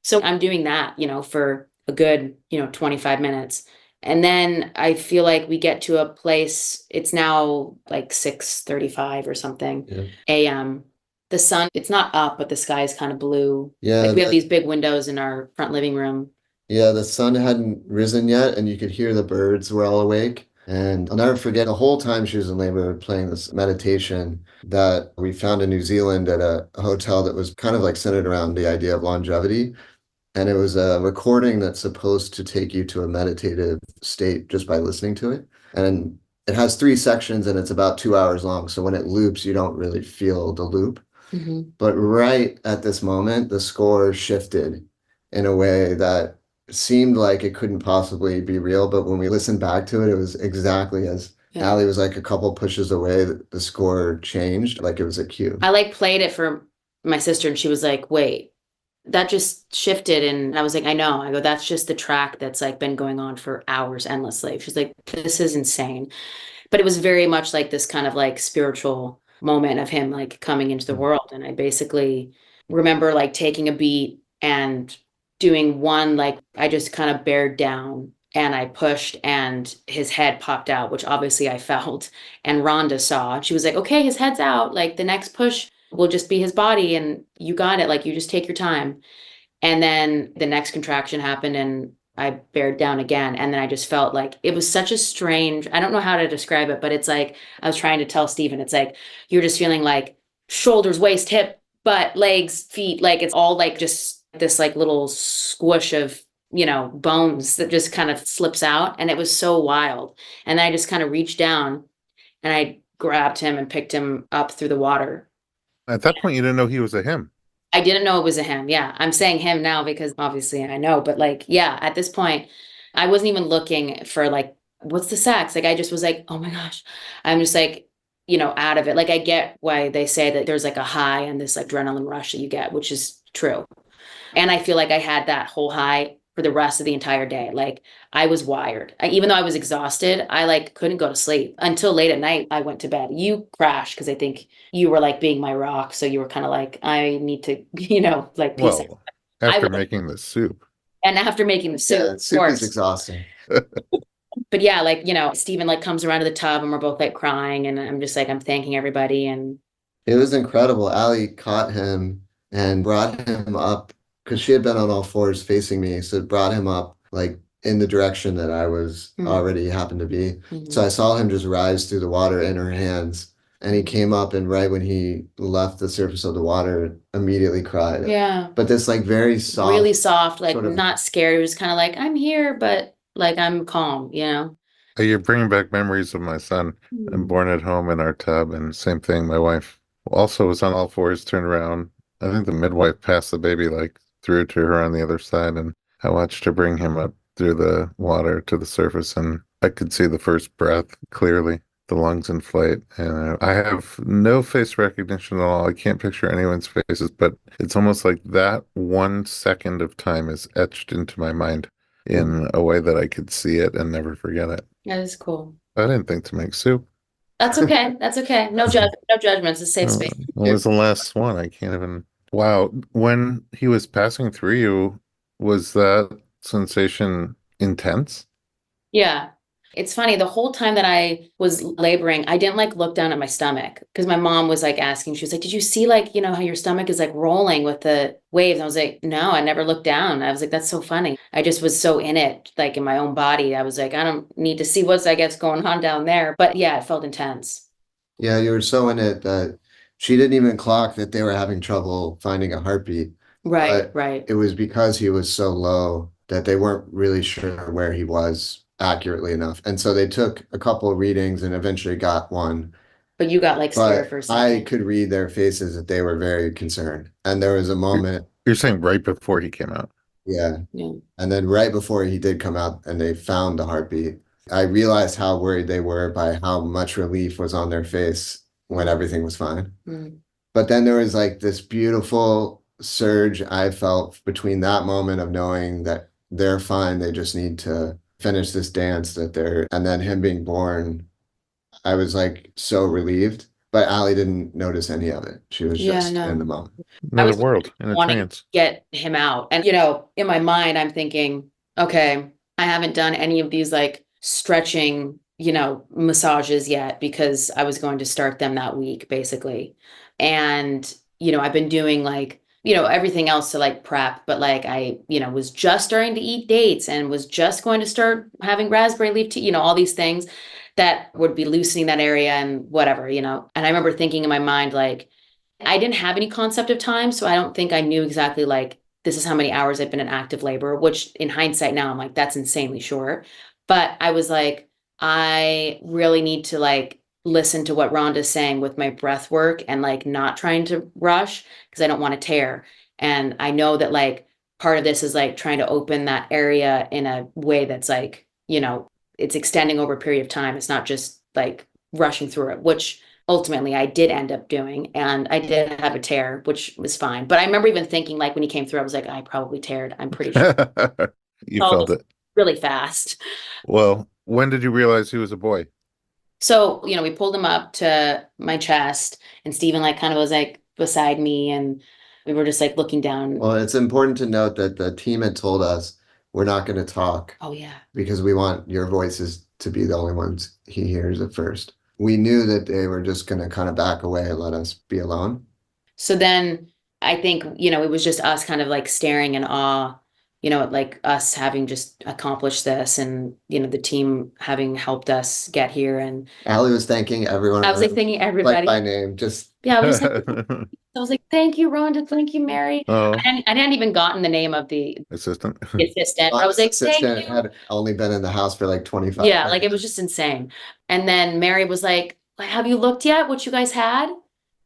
So I'm doing that, for a good, 25 minutes. And then I feel like we get to a place, it's now like 6:35 or something a.m. The sun, it's not up, but the sky is kind of blue. Yeah. Like we have these big windows in our front living room. Yeah, the sun hadn't risen yet, and you could hear the birds were all awake. And I'll never forget the whole time she was in labor playing this meditation that we found in New Zealand at a hotel that was kind of like centered around the idea of longevity. And it was a recording that's supposed to take you to a meditative state just by listening to it. And it has 3 sections and it's about 2 hours long. So when it loops, you don't really feel the loop. Mm-hmm. But right at this moment, the score shifted in a way that seemed like it couldn't possibly be real. But when we listened back to it, it was exactly as Aly was like a couple pushes away, the score changed, like it was a cue. I like played it for my sister and she was like, wait, that just shifted. And I was like, I know. I go, that's just the track that's like been going on for hours endlessly. She's like, this is insane. But it was very much like this kind of like spiritual moment of him like coming into the world. And I basically remember like taking a beat and doing one, like I just kind of bared down and I pushed and his head popped out, which obviously I felt. And Rhonda saw, she was like, okay, his head's out. Like the next push will just be his body and you got it. Like you just take your time. And then the next contraction happened and I bared down again. And then I just felt like it was such a strange, I don't know how to describe it, but it's like, I was trying to tell Stephen, it's like, you're just feeling like shoulders, waist, hip, butt, legs, feet. Like it's all like just this like little squish of, bones that just kind of slips out. And it was so wild. And I just kind of reached down and I grabbed him and picked him up through the water. At that point, you didn't know he was a him. I didn't know it was a him. Yeah. I'm saying him now because obviously I know, but like, yeah, at this point, I wasn't even looking for like, what's the sex? Like, I just was like, oh my gosh, I'm just like, out of it. Like, I get why they say that there's like a high and this like adrenaline rush that you get, which is true. And I feel like I had that whole high for the rest of the entire day. Like I was wired. Even though I was exhausted, I like couldn't go to sleep until late at night. I went to bed. You crashed because I think you were like being my rock. So you were kind of like, I need to, like peace out. After making the soup. And after making the soup, Yeah, soup is exhausting. But yeah, like, Stephen like comes around to the tub and we're both like crying and I'm just like, I'm thanking everybody. And it was incredible. Aly caught him and brought him up because she had been on all fours facing me. So it brought him up like in the direction that I was already happened to be. Mm-hmm. So I saw him just rise through the water in her hands. And he came up, and right when he left the surface of the water, immediately cried. Yeah. But this like very soft, Really soft, like sort of, not scared. It was kind of like, I'm here, but like I'm calm, you know? You're bringing back memories of my son. I'm born at home in our tub, and same thing. My wife also was on all fours, turned around. I think the midwife passed the baby like through to her on the other side, and I watched her bring him up through the water to the surface, and I could see the first breath clearly, the lungs inflate, and I have no face recognition at all. I can't picture anyone's faces, but it's almost like that 1 second of time is etched into my mind in a way that I could see it and never forget it. That is cool. I didn't think to make soup. That's okay. That's okay. No judgments. It's a safe space. What was the last one? I can't even. Wow. When he was passing through you, was that sensation intense? Yeah. It's funny, the whole time that I was laboring, I didn't like look down at my stomach because my mom was like asking, she was like, did you see like, you know, how your stomach is like rolling with the waves? And I was like, no, I never looked down. I was like, that's so funny. I just was so in it, like in my own body. I was like, I don't need to see what's, I guess, going on down there. But yeah, it felt intense. Yeah, you were so in it that she didn't even clock that they were having trouble finding a heartbeat. Right, But right. it was because he was so low that they weren't really sure where he was accurately enough. And so they took a couple of readings and eventually got one. But you got like scared But for a I second. could read their faces that they were very concerned. And there was a You're, moment, you're saying right before he came out. yeah. Yeah. And then right before he did come out and they found the heartbeat, I realized how worried they were by how much relief was on their face when everything was fine. Mm. But then there was like this beautiful surge I felt between that moment of knowing that they're fine, they just need to finish this dance that they're, and then him being born. I was like so relieved, but Aly didn't notice any of it. She was Yeah, just in the no. moment. I Another was world in a wanting to trance. get him out. And, you know, in my mind, I'm thinking, okay, I haven't done any of these like stretching, you know, massages yet because I was going to start them that week, basically. And, you know, I've been doing like, you know, everything else to like prep, but like I, you know, was just starting to eat dates and was just going to start having raspberry leaf tea, you know, all these things that would be loosening that area and whatever, you know. And I remember thinking in my mind, like, I didn't have any concept of time, so I don't think I knew exactly like this is how many hours I've been in active labor, which in hindsight now I'm like, that's insanely short. But I was like, I really need to like listen to what Rhonda's saying with my breath work and like not trying to rush because I don't want to tear. And I know that like part of this is like trying to open that area in a way that's like, you know, it's extending over a period of time. It's not just like rushing through it, which ultimately I did end up doing. And I did have a tear, which was fine. But I remember even thinking like when he came through, I was like, I probably teared. I'm pretty sure. You All felt this it. really fast. Well, when did you realize he was a boy? So, you know, we pulled him up to my chest and Stephen like kind of was like beside me and we were just like looking down. Well, it's important to note that the team had told us we're not going to talk Oh yeah. because we want your voices to be the only ones he hears at first. We knew that they were just going to kind of back away and let us be alone. So then I think, you know, it was just us kind of like staring in awe, you know, at like us having just accomplished this and, you know, the team having helped us get here. And Aly was thanking everyone, I was like thinking like everybody. by name, just Yeah, I was like, thank you, Rhonda. Thank you, Mary. Oh, I hadn't even gotten the name of the assistant. assistant, but I was Ron's like, thank assistant you. had only been in the house for like 25 Yeah, like it minutes. was just insane. And then Mary was like, have you looked yet what you guys had?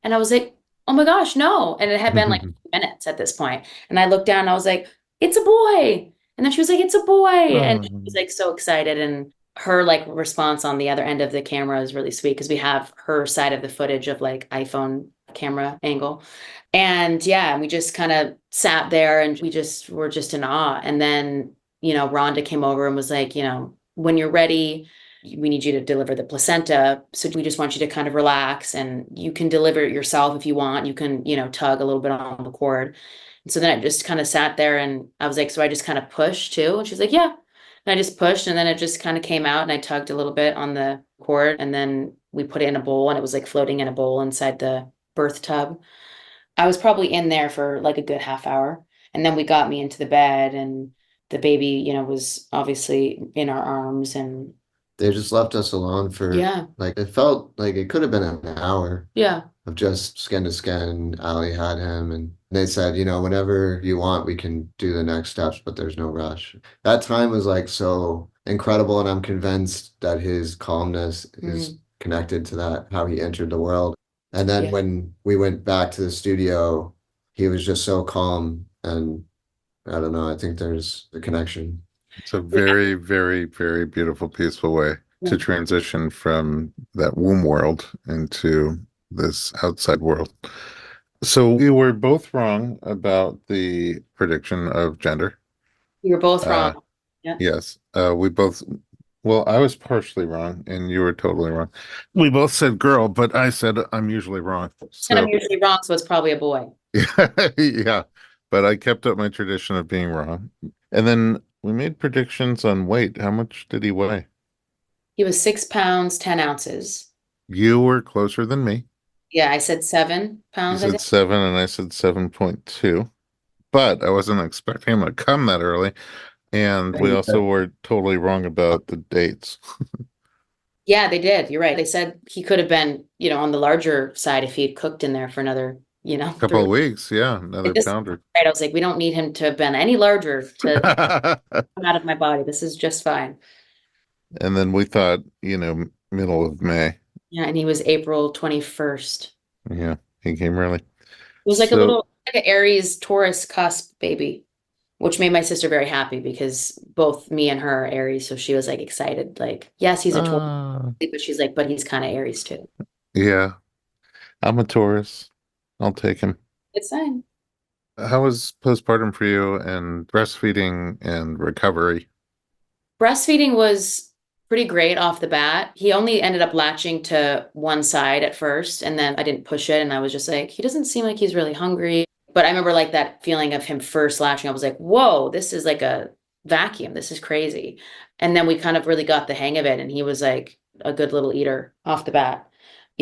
And I was like, oh my gosh, no. And it had been like minutes at this point. And I looked down and I was like, it's a boy. And then she was like, it's a boy. And she Oh. was like so excited. And her like response on the other end of the camera is really sweet because we have her side of the footage of like iPhone camera angle. And yeah, and we just kind of sat there and we just were just in awe. And then, you know, Rhonda came over and was like, you know, when you're ready, we need you to deliver the placenta. So we just want you to kind of relax and you can deliver it yourself if you want. You can, you know, tug a little bit on the cord. And so then I just kind of sat there and I was like, so I just kind of pushed too. And she's like, yeah. And I just pushed and then it just kind of came out and I tugged a little bit on the cord and then we put it in a bowl and it was like floating in a bowl inside the birth tub. I was probably in there for like a good half hour. And then we got me into the bed and the baby, you know, was obviously in our arms and They just left us alone for Yeah. like it felt like it could have been an hour Yeah. of just skin to skin. Aly had him, and they said, whenever you want, we can do the next steps, but there's no rush. That time was like so incredible, and I'm convinced that his calmness is connected to that, how he entered the world. And then Yeah. when we went back to the studio, he was just so calm, and I don't know, I think there's a connection. It's a very, very, very beautiful, peaceful way to transition from that womb world into this outside world. So we were both wrong about the prediction of gender. You were both Uh, wrong. Yeah. yes, we both. Well, I was partially wrong, and you were totally wrong. We both said girl, but I said I'm usually wrong. And I'm So usually wrong, so it's probably a boy. yeah, but I kept up my tradition of being wrong. And then we made predictions on weight. How much did he weigh? He was 6 pounds, 10 ounces. You were closer than me. Yeah, I said 7 pounds, You I said think. 7, and I said 7.2. But I wasn't expecting him to come that early. And we also were totally wrong about the dates. Yeah, they did. You're right. They said he could have been, on the larger side if he had cooked in there for another, Couple 3. of weeks, yeah, another This, pounder. right, I was like, we don't need him to have been any larger to come out of my body. This is just fine. And then we thought, middle of May. Yeah, and he was April 21st. Yeah, he came early. It was like So, like an Aries Taurus cusp baby, which made my sister very happy because both me and her are Aries. So she was like excited, like, yes, he's a Taurus, but she's like, but he's kind of Aries too. yeah, I'm a Taurus. I'll take him. It's fine. How was postpartum for you and breastfeeding and recovery? Breastfeeding was pretty great off the bat. He only ended up latching to one side at first, and then I didn't push it. And I was just like, he doesn't seem like he's really hungry. But I remember like that feeling of him first latching. I was like, whoa, this is like a vacuum. This is crazy. And then we kind of really got the hang of it. And he was like a good little eater off the bat.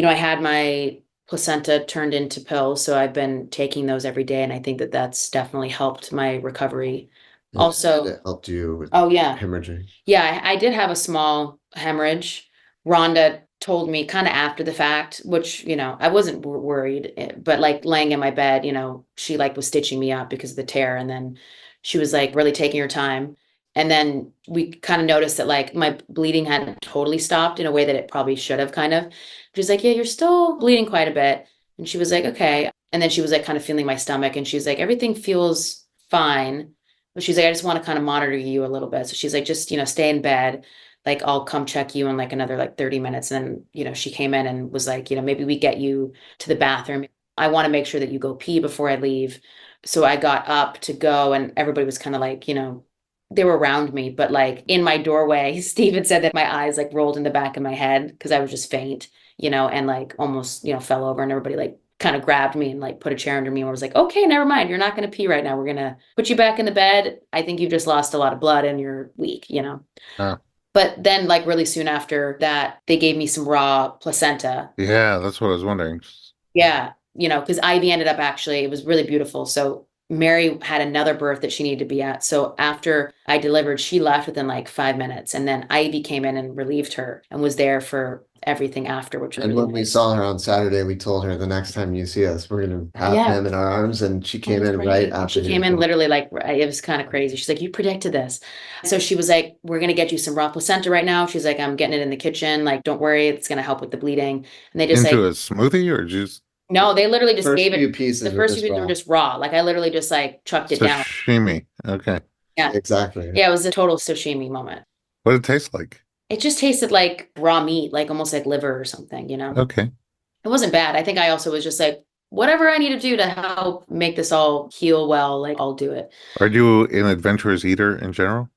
I had my placenta turned into pills. So I've been taking those every day. And I think that that's definitely helped my recovery. Also, it helped you with oh yeah. hemorrhaging. Yeah, I did have a small hemorrhage. Rhonda told me kind of after the fact, which, I wasn't worried, but like laying in my bed, she like was stitching me up because of the tear. And then she was like really taking her time. And then we kind of noticed that like my bleeding hadn't totally stopped in a way that it probably should have kind of. She's like, yeah, you're still bleeding quite a bit. And she was like, okay. And then she was like kind of feeling my stomach and she's like, everything feels fine. But she's like, I just want to kind of monitor you a little bit. So she's like, just, stay in bed. Like, I'll come check you in like another like 30 minutes. And then, she came in and was like, maybe we get you to the bathroom. I want to make sure that you go pee before I leave. So I got up to go and everybody was kind of like, they were around me, but like in my doorway, Steven said that my eyes like rolled in the back of my head because I was just faint, and like almost, fell over and everybody like kind of grabbed me and like put a chair under me and was like, okay, never mind. You're not going to pee right now. We're going to put you back in the bed. I think you've just lost a lot of blood and you're weak, But then like really soon after that, they gave me some raw placenta. Yeah, that's what I was wondering. Yeah. Because Ivy ended up it was really beautiful. So Mary had another birth that she needed to be at. So after I delivered, she left within like 5 minutes. And then Ivy came in and relieved her and was there for everything after, which was And really when we nice. saw her on Saturday, we told her the next time you see us, we're going to have Yeah. him in our arms. And she came That's in great. right after. She came in literally like, it was kind of crazy. She's like, you predicted this. So she was like, we're going to get you some raw placenta right now. She's like, I'm getting it in the kitchen. Like, don't worry. It's going to help with the bleeding. And they just Into like, a smoothie or just no, they literally just First gave few it. pieces The were first just few were raw. just raw. Like I literally just like chucked it down. sashimi? Okay. Yeah. Exactly. Yeah. It was a total sashimi moment. What did it taste like? It just tasted like raw meat, like almost like liver or something, Okay. It wasn't bad. I think I also was just like, whatever I need to do to help make this all heal well, like I'll do it. Are you an adventurous eater in general?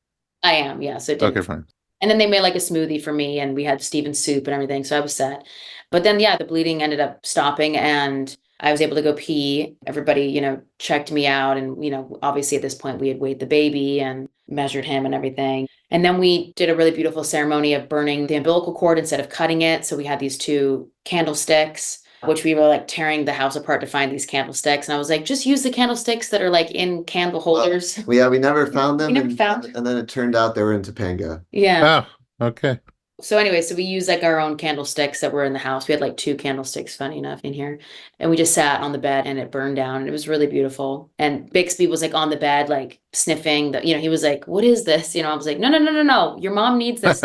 I am, yeah. So it didn't. Okay, fine. And then they made like a smoothie for me and we had Steven's soup and everything. So I was set. But then, yeah, the bleeding ended up stopping and I was able to go pee. Everybody, checked me out. And, obviously at this point we had weighed the baby and measured him and everything. And then we did a really beautiful ceremony of burning the umbilical cord instead of cutting it. So we had these 2 candlesticks, which we were like tearing the house apart to find these candlesticks. And I was like, just use the candlesticks that are like in candle holders. Yeah, we never found them. We never found. And then it turned out they were in Topanga. Yeah. Oh, okay. So anyway, so we used like our own candlesticks that were in the house. We had like 2 candlesticks, funny enough, in here. And we just sat on the bed and it burned down and it was really beautiful. And Bixby was like on the bed, like sniffing he was like, what is this? I was like, no, no, no, no, no. Your mom needs this.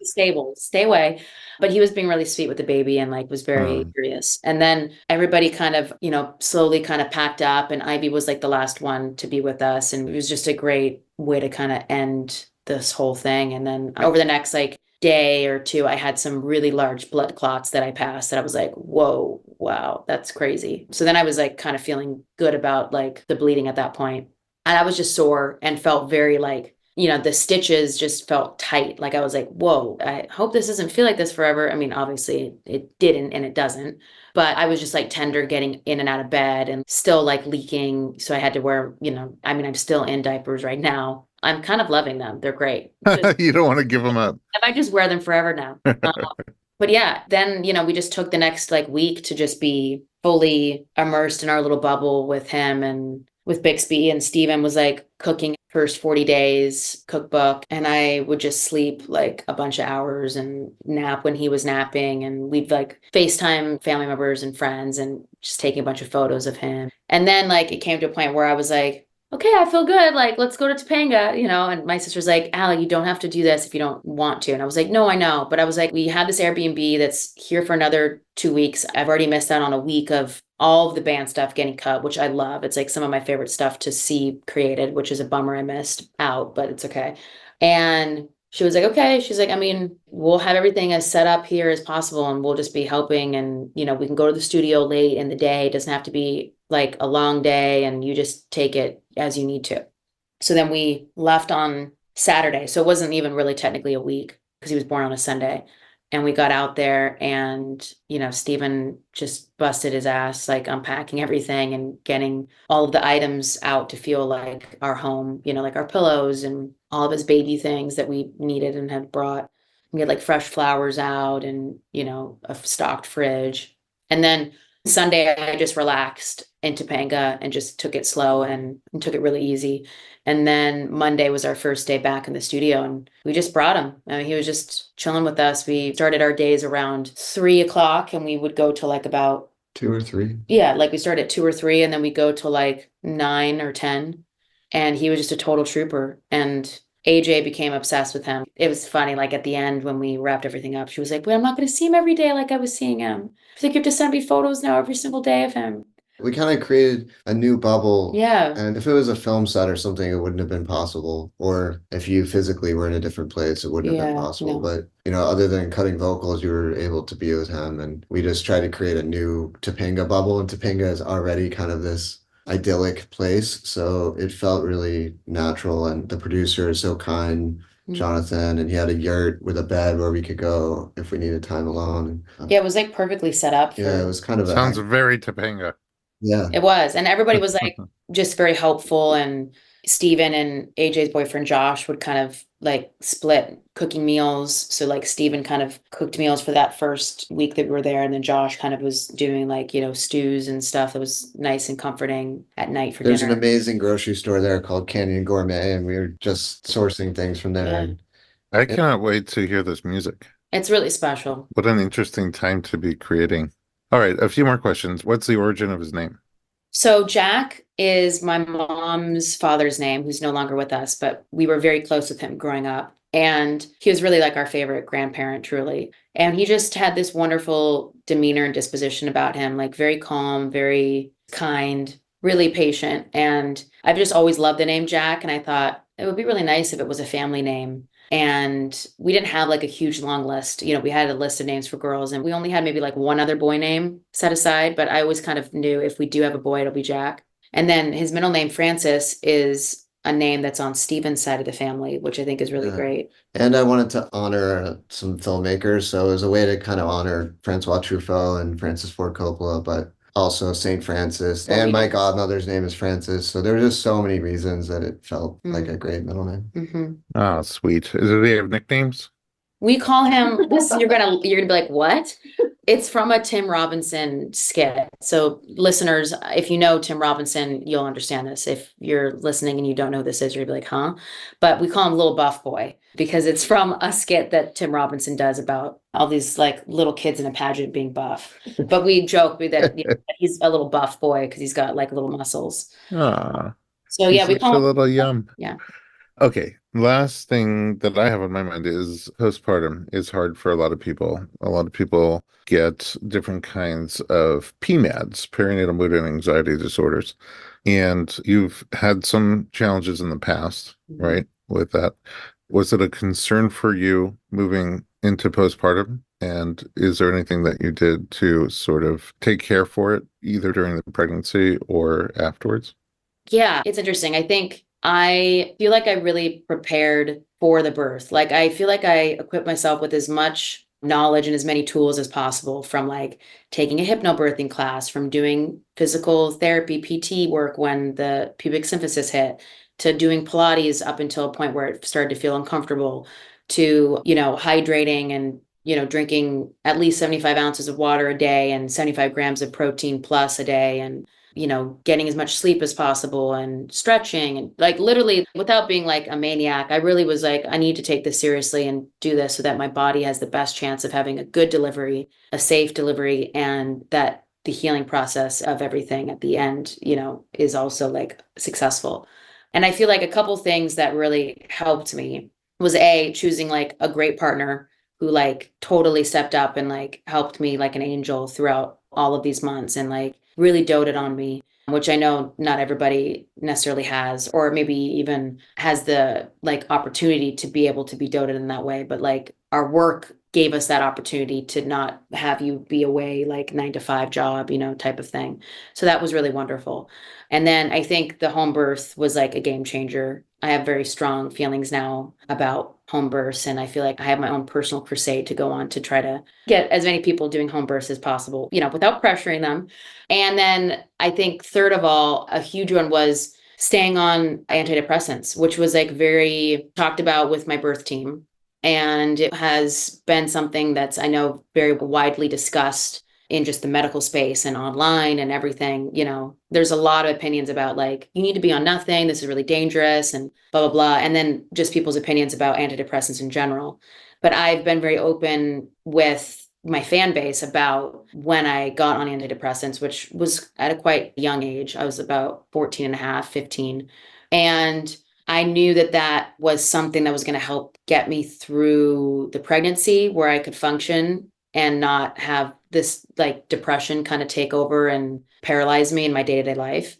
Stable, stay away. But he was being really sweet with the baby and like was very curious. And then everybody kind of, slowly kind of packed up and Ivy was like the last one to be with us. And it was just a great way to kind of end this whole thing. And then over the next like day or two, I had some really large blood clots that I passed that I was like, whoa, wow, that's crazy. So then I was like kind of feeling good about like the bleeding at that point. And I was just sore and felt very like, the stitches just felt tight. Like I was like, whoa, I hope this doesn't feel like this forever. I mean, obviously it didn't and it doesn't, but I was just like tender getting in and out of bed and still like leaking. So I had to wear, I'm still in diapers right now. I'm kind of loving them. They're great. You don't want to give them up. I might just wear them forever now. But yeah, then, we just took the next like week to just be fully immersed in our little bubble with him and with Bixby, and Steven was like cooking first 40 days cookbook, and I would just sleep like a bunch of hours and nap when he was napping, and we'd like FaceTime family members and friends and just taking a bunch of photos of him. And then like it came to a point where I was like, okay, I feel good. Like, let's go to Topanga, and my sister's like, Aly, you don't have to do this if you don't want to. And I was like, no, I know. But I was like, we had this Airbnb that's here for another 2 weeks. I've already missed out on a week of all of the band stuff getting cut, which I love. It's like some of my favorite stuff to see created, which is a bummer I missed out, but it's okay. And she was like, okay. She's like, we'll have everything as set up here as possible and we'll just be helping. And, we can go to the studio late in the day. It doesn't have to be like a long day and you just take it as you need to. So then we left on Saturday. So it wasn't even really technically a week because he was born on a Sunday. And we got out there and, Steven just busted his ass, like unpacking everything and getting all of the items out to feel like our home, like our pillows and all of his baby things that we needed and had brought. We had like fresh flowers out and, a stocked fridge. And then Sunday, I just relaxed in Topanga and just took it slow and took it really easy. And then Monday was our first day back in the studio and we just brought him. He was just chilling with us. We started our days around 3 o'clock and we would go to like about 2 or 3. Yeah, like we started at 2 or 3 and then we go to like 9 or 10. And he was just a total trooper. And AJ became obsessed with him. It was funny, like at the end when we wrapped everything up, she was like, well, I'm not going to see him every day like I was seeing him. She's like, you have to send me photos now every single day of him. We kind of created a new bubble. Yeah. And if it was a film set or something, it wouldn't have been possible. Or if you physically were in a different place, it wouldn't have been possible. No. But, other than cutting vocals, you were able to be with him. And we just tried to create a new Topanga bubble. And Topanga is already kind of this idyllic place. So it felt really natural. And the producer is so kind, Jonathan, and he had a yurt with a bed where we could go if we needed time alone. Yeah, it was like perfectly set up. Yeah, it was kind of Sounds very Topanga. Yeah. It was. And everybody was like just very helpful. And Steven and AJ's boyfriend Josh would kind of like split cooking meals. So like Steven kind of cooked meals for that first week that we were there. And then Josh kind of was doing like, stews and stuff that was nice and comforting at night for There's dinner. an amazing grocery store there called Canyon Gourmet, and we were just sourcing things from there. Yeah. I cannot wait to hear this music. It's really special. What an interesting time to be creating. All right, a few more questions. What's the origin of his name? So Jack is my mom's father's name, who's no longer with us, but we were very close with him growing up. And he was really like our favorite grandparent, truly. And he just had this wonderful demeanor and disposition about him, like very calm, very kind, really patient. And I've just always loved the name Jack. And I thought it would be really nice if it was a family name. And we didn't have like a huge long list. We had a list of names for girls and we only had maybe like one other boy name set aside, but I always kind of knew if we do have a boy, it'll be Jack. And then his middle name, Francis, is a name that's on Steven's side of the family, which I think is really great. And I wanted to honor some filmmakers. So it was a way to kind of honor Francois Truffaut and Francis Ford Coppola, but also St. Francis. And my godmother's name is Francis. So there were just so many reasons that it felt like a great middle name. Mm-hmm. Oh, sweet. Do they have nicknames? We call him this. You're gonna be like, what? It's from a Tim Robinson skit. So listeners, if you know Tim Robinson, you'll understand this. If you're listening and you don't know who this is, you'll be like, huh? But we call him Little Buff Boy because it's from a skit that Tim Robinson does about all these like little kids in a pageant being buff. But we joke that he's a little buff boy because he's got like little muscles. Ah, So he's yeah, we such a call him, little yum. yeah. Okay, last thing that I have on my mind is postpartum is hard for a lot of people. A lot of people get different kinds of PMADs, perinatal mood and anxiety disorders. And you've had some challenges in the past, right, with that. Was it a concern for you moving into postpartum? And is there anything that you did to sort of take care for it, either during the pregnancy or afterwards? Yeah, it's interesting. I think I feel like I really prepared for the birth. Like I feel like I equipped myself with as much knowledge and as many tools as possible from like taking a hypnobirthing class, from doing physical therapy, PT work when the pubic symphysis hit, to doing Pilates up until a point where it started to feel uncomfortable, to, hydrating and, drinking at least 75 ounces of water a day and 75 grams of protein plus a day, and getting as much sleep as possible and stretching, and like literally without being like a maniac, I really was like, I need to take this seriously and do this so that my body has the best chance of having a good delivery, a safe delivery, and that the healing process of everything at the end, is also like successful. And I feel like a couple things that really helped me was choosing like a great partner who like totally stepped up and like helped me like an angel throughout all of these months and like really doted on me, which I know not everybody necessarily has, or maybe even has the like opportunity to be able to be doted in that way. But like our work gave us that opportunity to not have you be away like 9 to 5 job, type of thing. So that was really wonderful. And then I think the home birth was like a game changer. I have very strong feelings now about home births, and I feel like I have my own personal crusade to go on to try to get as many people doing home births as possible, without pressuring them. And then I think third of all, a huge one was staying on antidepressants, which was like very talked about with my birth team. And it has been something that's, I know, very widely discussed in just the medical space and online and everything. There's a lot of opinions about like, you need to be on nothing, this is really dangerous, and blah, blah, blah. And then just people's opinions about antidepressants in general. But I've been very open with my fan base about when I got on antidepressants, which was at a quite young age. I was about 14 and a half, 15. And I knew that that was something that was going to help get me through the pregnancy where I could function and not have this like depression kind of take over and paralyze me in my day-to-day life.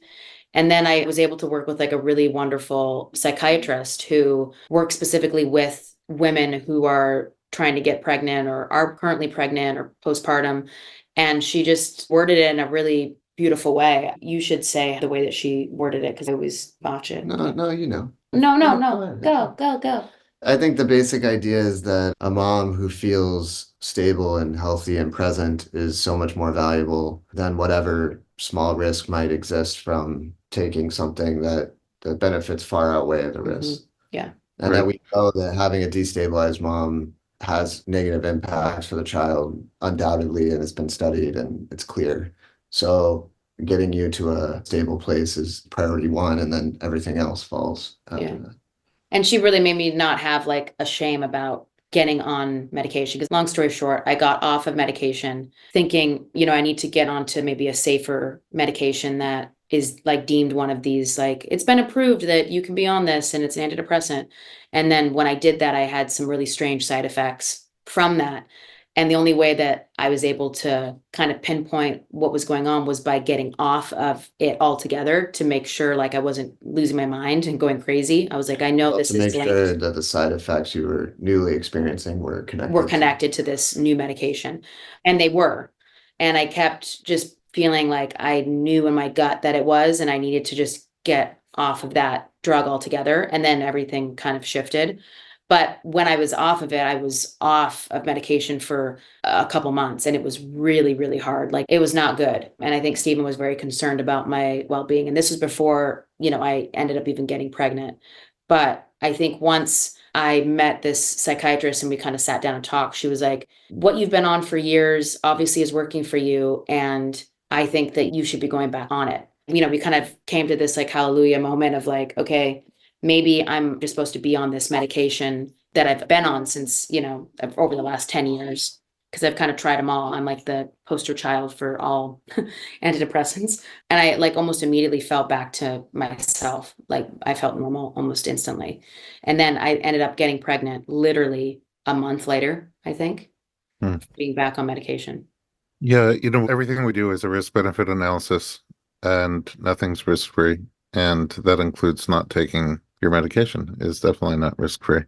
And then I was able to work with like a really wonderful psychiatrist who works specifically with women who are trying to get pregnant or are currently pregnant or postpartum. And she just worded it in a really beautiful way. You should say the way that she worded it because I always botch it. No, no, you know. No. Go. I think the basic idea is that a mom who feels stable and healthy and present is so much more valuable than whatever small risk might exist from taking something that the benefits far outweigh the risk. Yeah. And that we know that having a destabilized mom has negative impacts for the child, undoubtedly, and it's been studied and it's clear. So getting you to a stable place is priority one, and then everything else falls after that. And she really made me not have like a shame about getting on medication. Because long story short, I got off of medication thinking, I need to get onto maybe a safer medication that is like deemed one of these, like it's been approved that you can be on this and it's an antidepressant. And then when I did that, I had some really strange side effects from that. And the only way that I was able to kind of pinpoint what was going on was by getting off of it altogether to make sure like I wasn't losing my mind and going crazy. I was like, I know this To is make sure that the side effects you were newly experiencing were connected to this new medication. And they were. And I kept just feeling like I knew in my gut that it was, and I needed to just get off of that drug altogether. And then everything kind of shifted. But when I was off of it, I was off of medication for a couple months, and it was really, really hard. Like it was not good. And I think Stephen was very concerned about my well-being. And this was before, I ended up even getting pregnant. But I think once I met this psychiatrist and we kind of sat down and talked. She was like, what you've been on for years obviously is working for you. And I think that you should be going back on it. We kind of came to this like hallelujah moment of like, okay, maybe I'm just supposed to be on this medication that I've been on since, over the last 10 years, because I've kind of tried them all. I'm like the poster child for all antidepressants. And I like almost immediately fell back to myself. Like I felt normal almost instantly. And then I ended up getting pregnant literally a month later, I think, being back on medication. Yeah, everything we do is a risk-benefit analysis, and nothing's risk-free. And that includes not taking your medication is definitely not risk-free.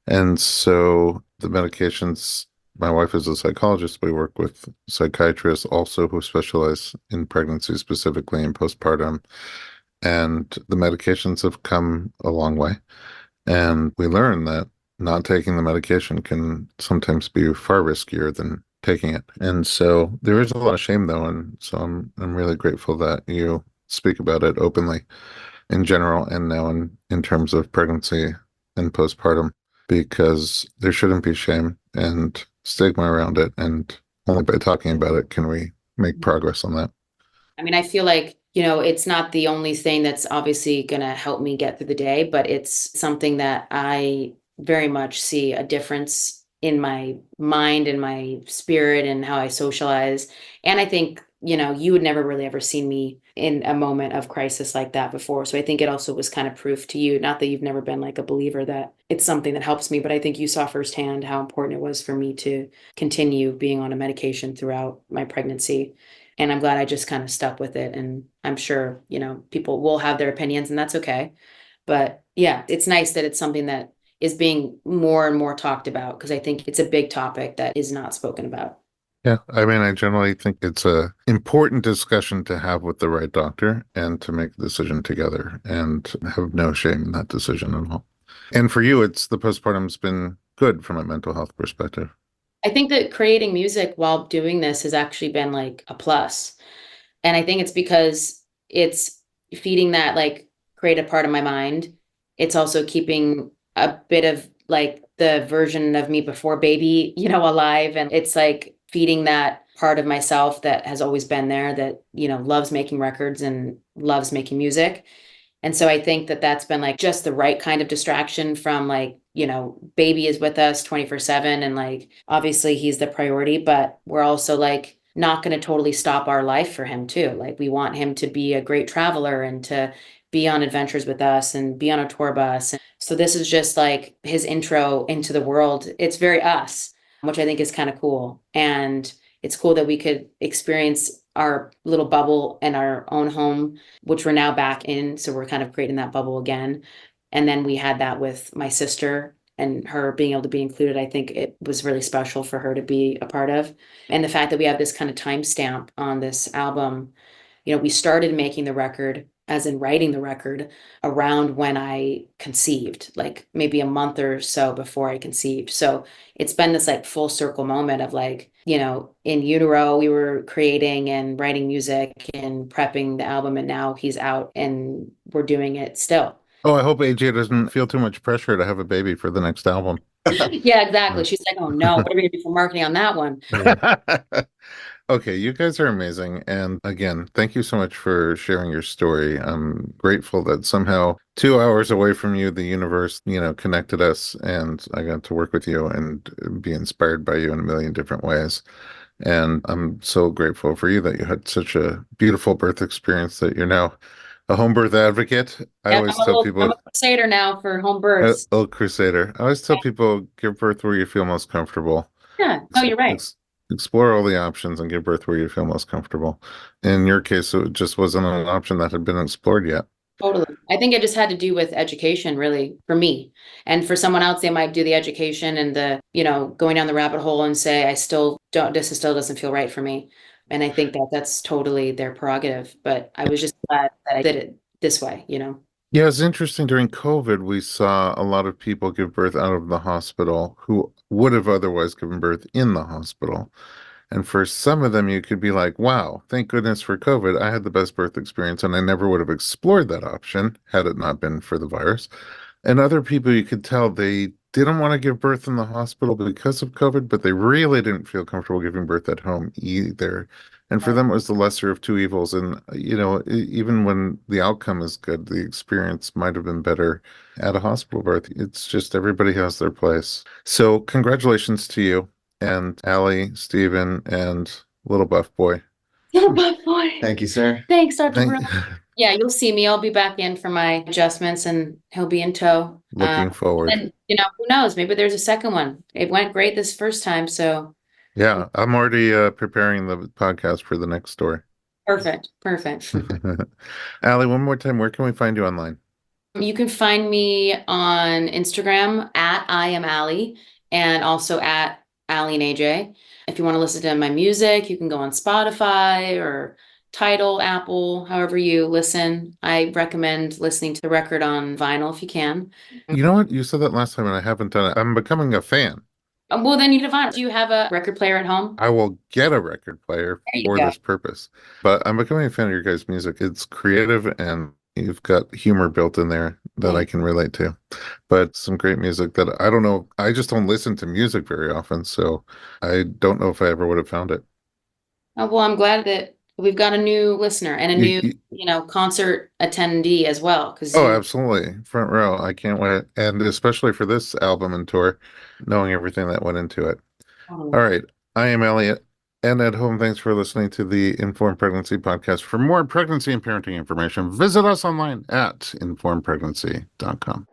And so the medications, my wife is a psychologist. We work with psychiatrists also who specialize in pregnancy, specifically in postpartum. And the medications have come a long way. And we learn that not taking the medication can sometimes be far riskier than taking it. And so there is a lot of shame though. And so I'm really grateful that you speak about it openly in general and now in terms of pregnancy and postpartum, because there shouldn't be shame and stigma around it. And only by talking about it can we make progress on that. I mean, I feel like, it's not the only thing that's obviously going to help me get through the day, but it's something that I very much see a difference in my mind and my spirit and how I socialize. And I think, you would never really ever seen me in a moment of crisis like that before. So I think it also was kind of proof to you, not that you've never been like a believer that it's something that helps me, but I think you saw firsthand how important it was for me to continue being on a medication throughout my pregnancy. And I'm glad I just kind of stuck with it. And I'm sure, people will have their opinions and that's okay. But yeah, it's nice that it's something that is being more and more talked about because I think it's a big topic that is not spoken about. Yeah, I mean, I generally think it's a important discussion to have with the right doctor and to make a decision together and have no shame in that decision at all. And for you, the postpartum's been good from a mental health perspective. I think that creating music while doing this has actually been like a plus. And I think it's because it's feeding that like creative part of my mind. It's also keeping a bit of like the version of me before baby, alive. And it's like feeding that part of myself that has always been there that, loves making records and loves making music. And so I think that that's been like just the right kind of distraction from like, baby is with us 24/7 and like obviously he's the priority, but we're also like not going to totally stop our life for him too. Like we want him to be a great traveler and to be on adventures with us and be on a tour bus. And so this is just like his intro into the world. It's very us, which I think is kind of cool. And it's cool that we could experience our little bubble in our own home, which we're now back in. So we're kind of creating that bubble again. And then we had that with my sister and her being able to be included. I think it was really special for her to be a part of. And the fact that we have this kind of timestamp on this album, we started making the record, as in writing the record, around when I conceived, like maybe a month or so before I conceived. So it's been this like full circle moment of like, in utero, we were creating and writing music and prepping the album, and now he's out and we're doing it still. Oh, I hope AJ doesn't feel too much pressure to have a baby for the next album. Yeah, exactly. She's like, oh no, what are we gonna do for marketing on that one? Okay, you guys are amazing. And again, thank you so much for sharing your story. I'm grateful that somehow 2 hours away from you, the universe, connected us and I got to work with you and be inspired by you in a million different ways. And I'm so grateful for you that you had such a beautiful birth experience that you're now a home birth advocate. I Yeah, always tell people I'm a crusader now for home births. a crusader. I always tell people give birth where you feel most comfortable. Yeah, no, you're right. Explore all the options and give birth where you feel most comfortable. In your case, it just wasn't an option that had been explored yet. Totally. I think it just had to do with education, really, for me. And for someone else, they might do the education and the, going down the rabbit hole and say, this still doesn't feel right for me. And I think that that's totally their prerogative. But I was just glad that I did it this way, Yeah, it's interesting. During COVID, we saw a lot of people give birth out of the hospital who would have otherwise given birth in the hospital. And for some of them, you could be like, wow, thank goodness for COVID. I had the best birth experience, and I never would have explored that option had it not been for the virus. And other people, you could tell they didn't want to give birth in the hospital because of COVID, but they really didn't feel comfortable giving birth at home either. And for them, it was the lesser of two evils. And, even when the outcome is good, the experience might have been better at a hospital birth. It's just everybody has their place. So congratulations to you and Aly, Stephen, and little buff boy. Little buff boy. Thank you, sir. Thanks, Dr. Thank- Brown. Yeah, you'll see me. I'll be back in for my adjustments and he'll be in tow. Looking forward. And who knows? Maybe there's a second one. It went great this first time, so Yeah, I'm already preparing the podcast for the next story. perfect. Aly, one more time, where can we find you online? You can find me on Instagram at I am Aly and also at Aly and AJ. If you want to listen to my music, you can go on Spotify or Tidal, Apple, however you listen. I recommend listening to the record on vinyl if you can. You know what? You said that last time and I haven't done it. I'm becoming a fan. Well, then you define. Do you have a record player at home? I will get a record player There you for go. this purpose. But I'm becoming a fan of your guys' music. It's creative and you've got humor built in there that I can relate to. But some great music that I don't know. I just don't listen to music very often, so I don't know if I ever would have found it. Oh, well, I'm glad that we've got a new listener and a new, concert attendee as well. Oh, absolutely. Front row. I can't wait. And especially for this album and tour, knowing everything that went into it. All right. I am Elliot. And at home, thanks for listening to the Informed Pregnancy Podcast. For more pregnancy and parenting information, visit us online at informedpregnancy.com.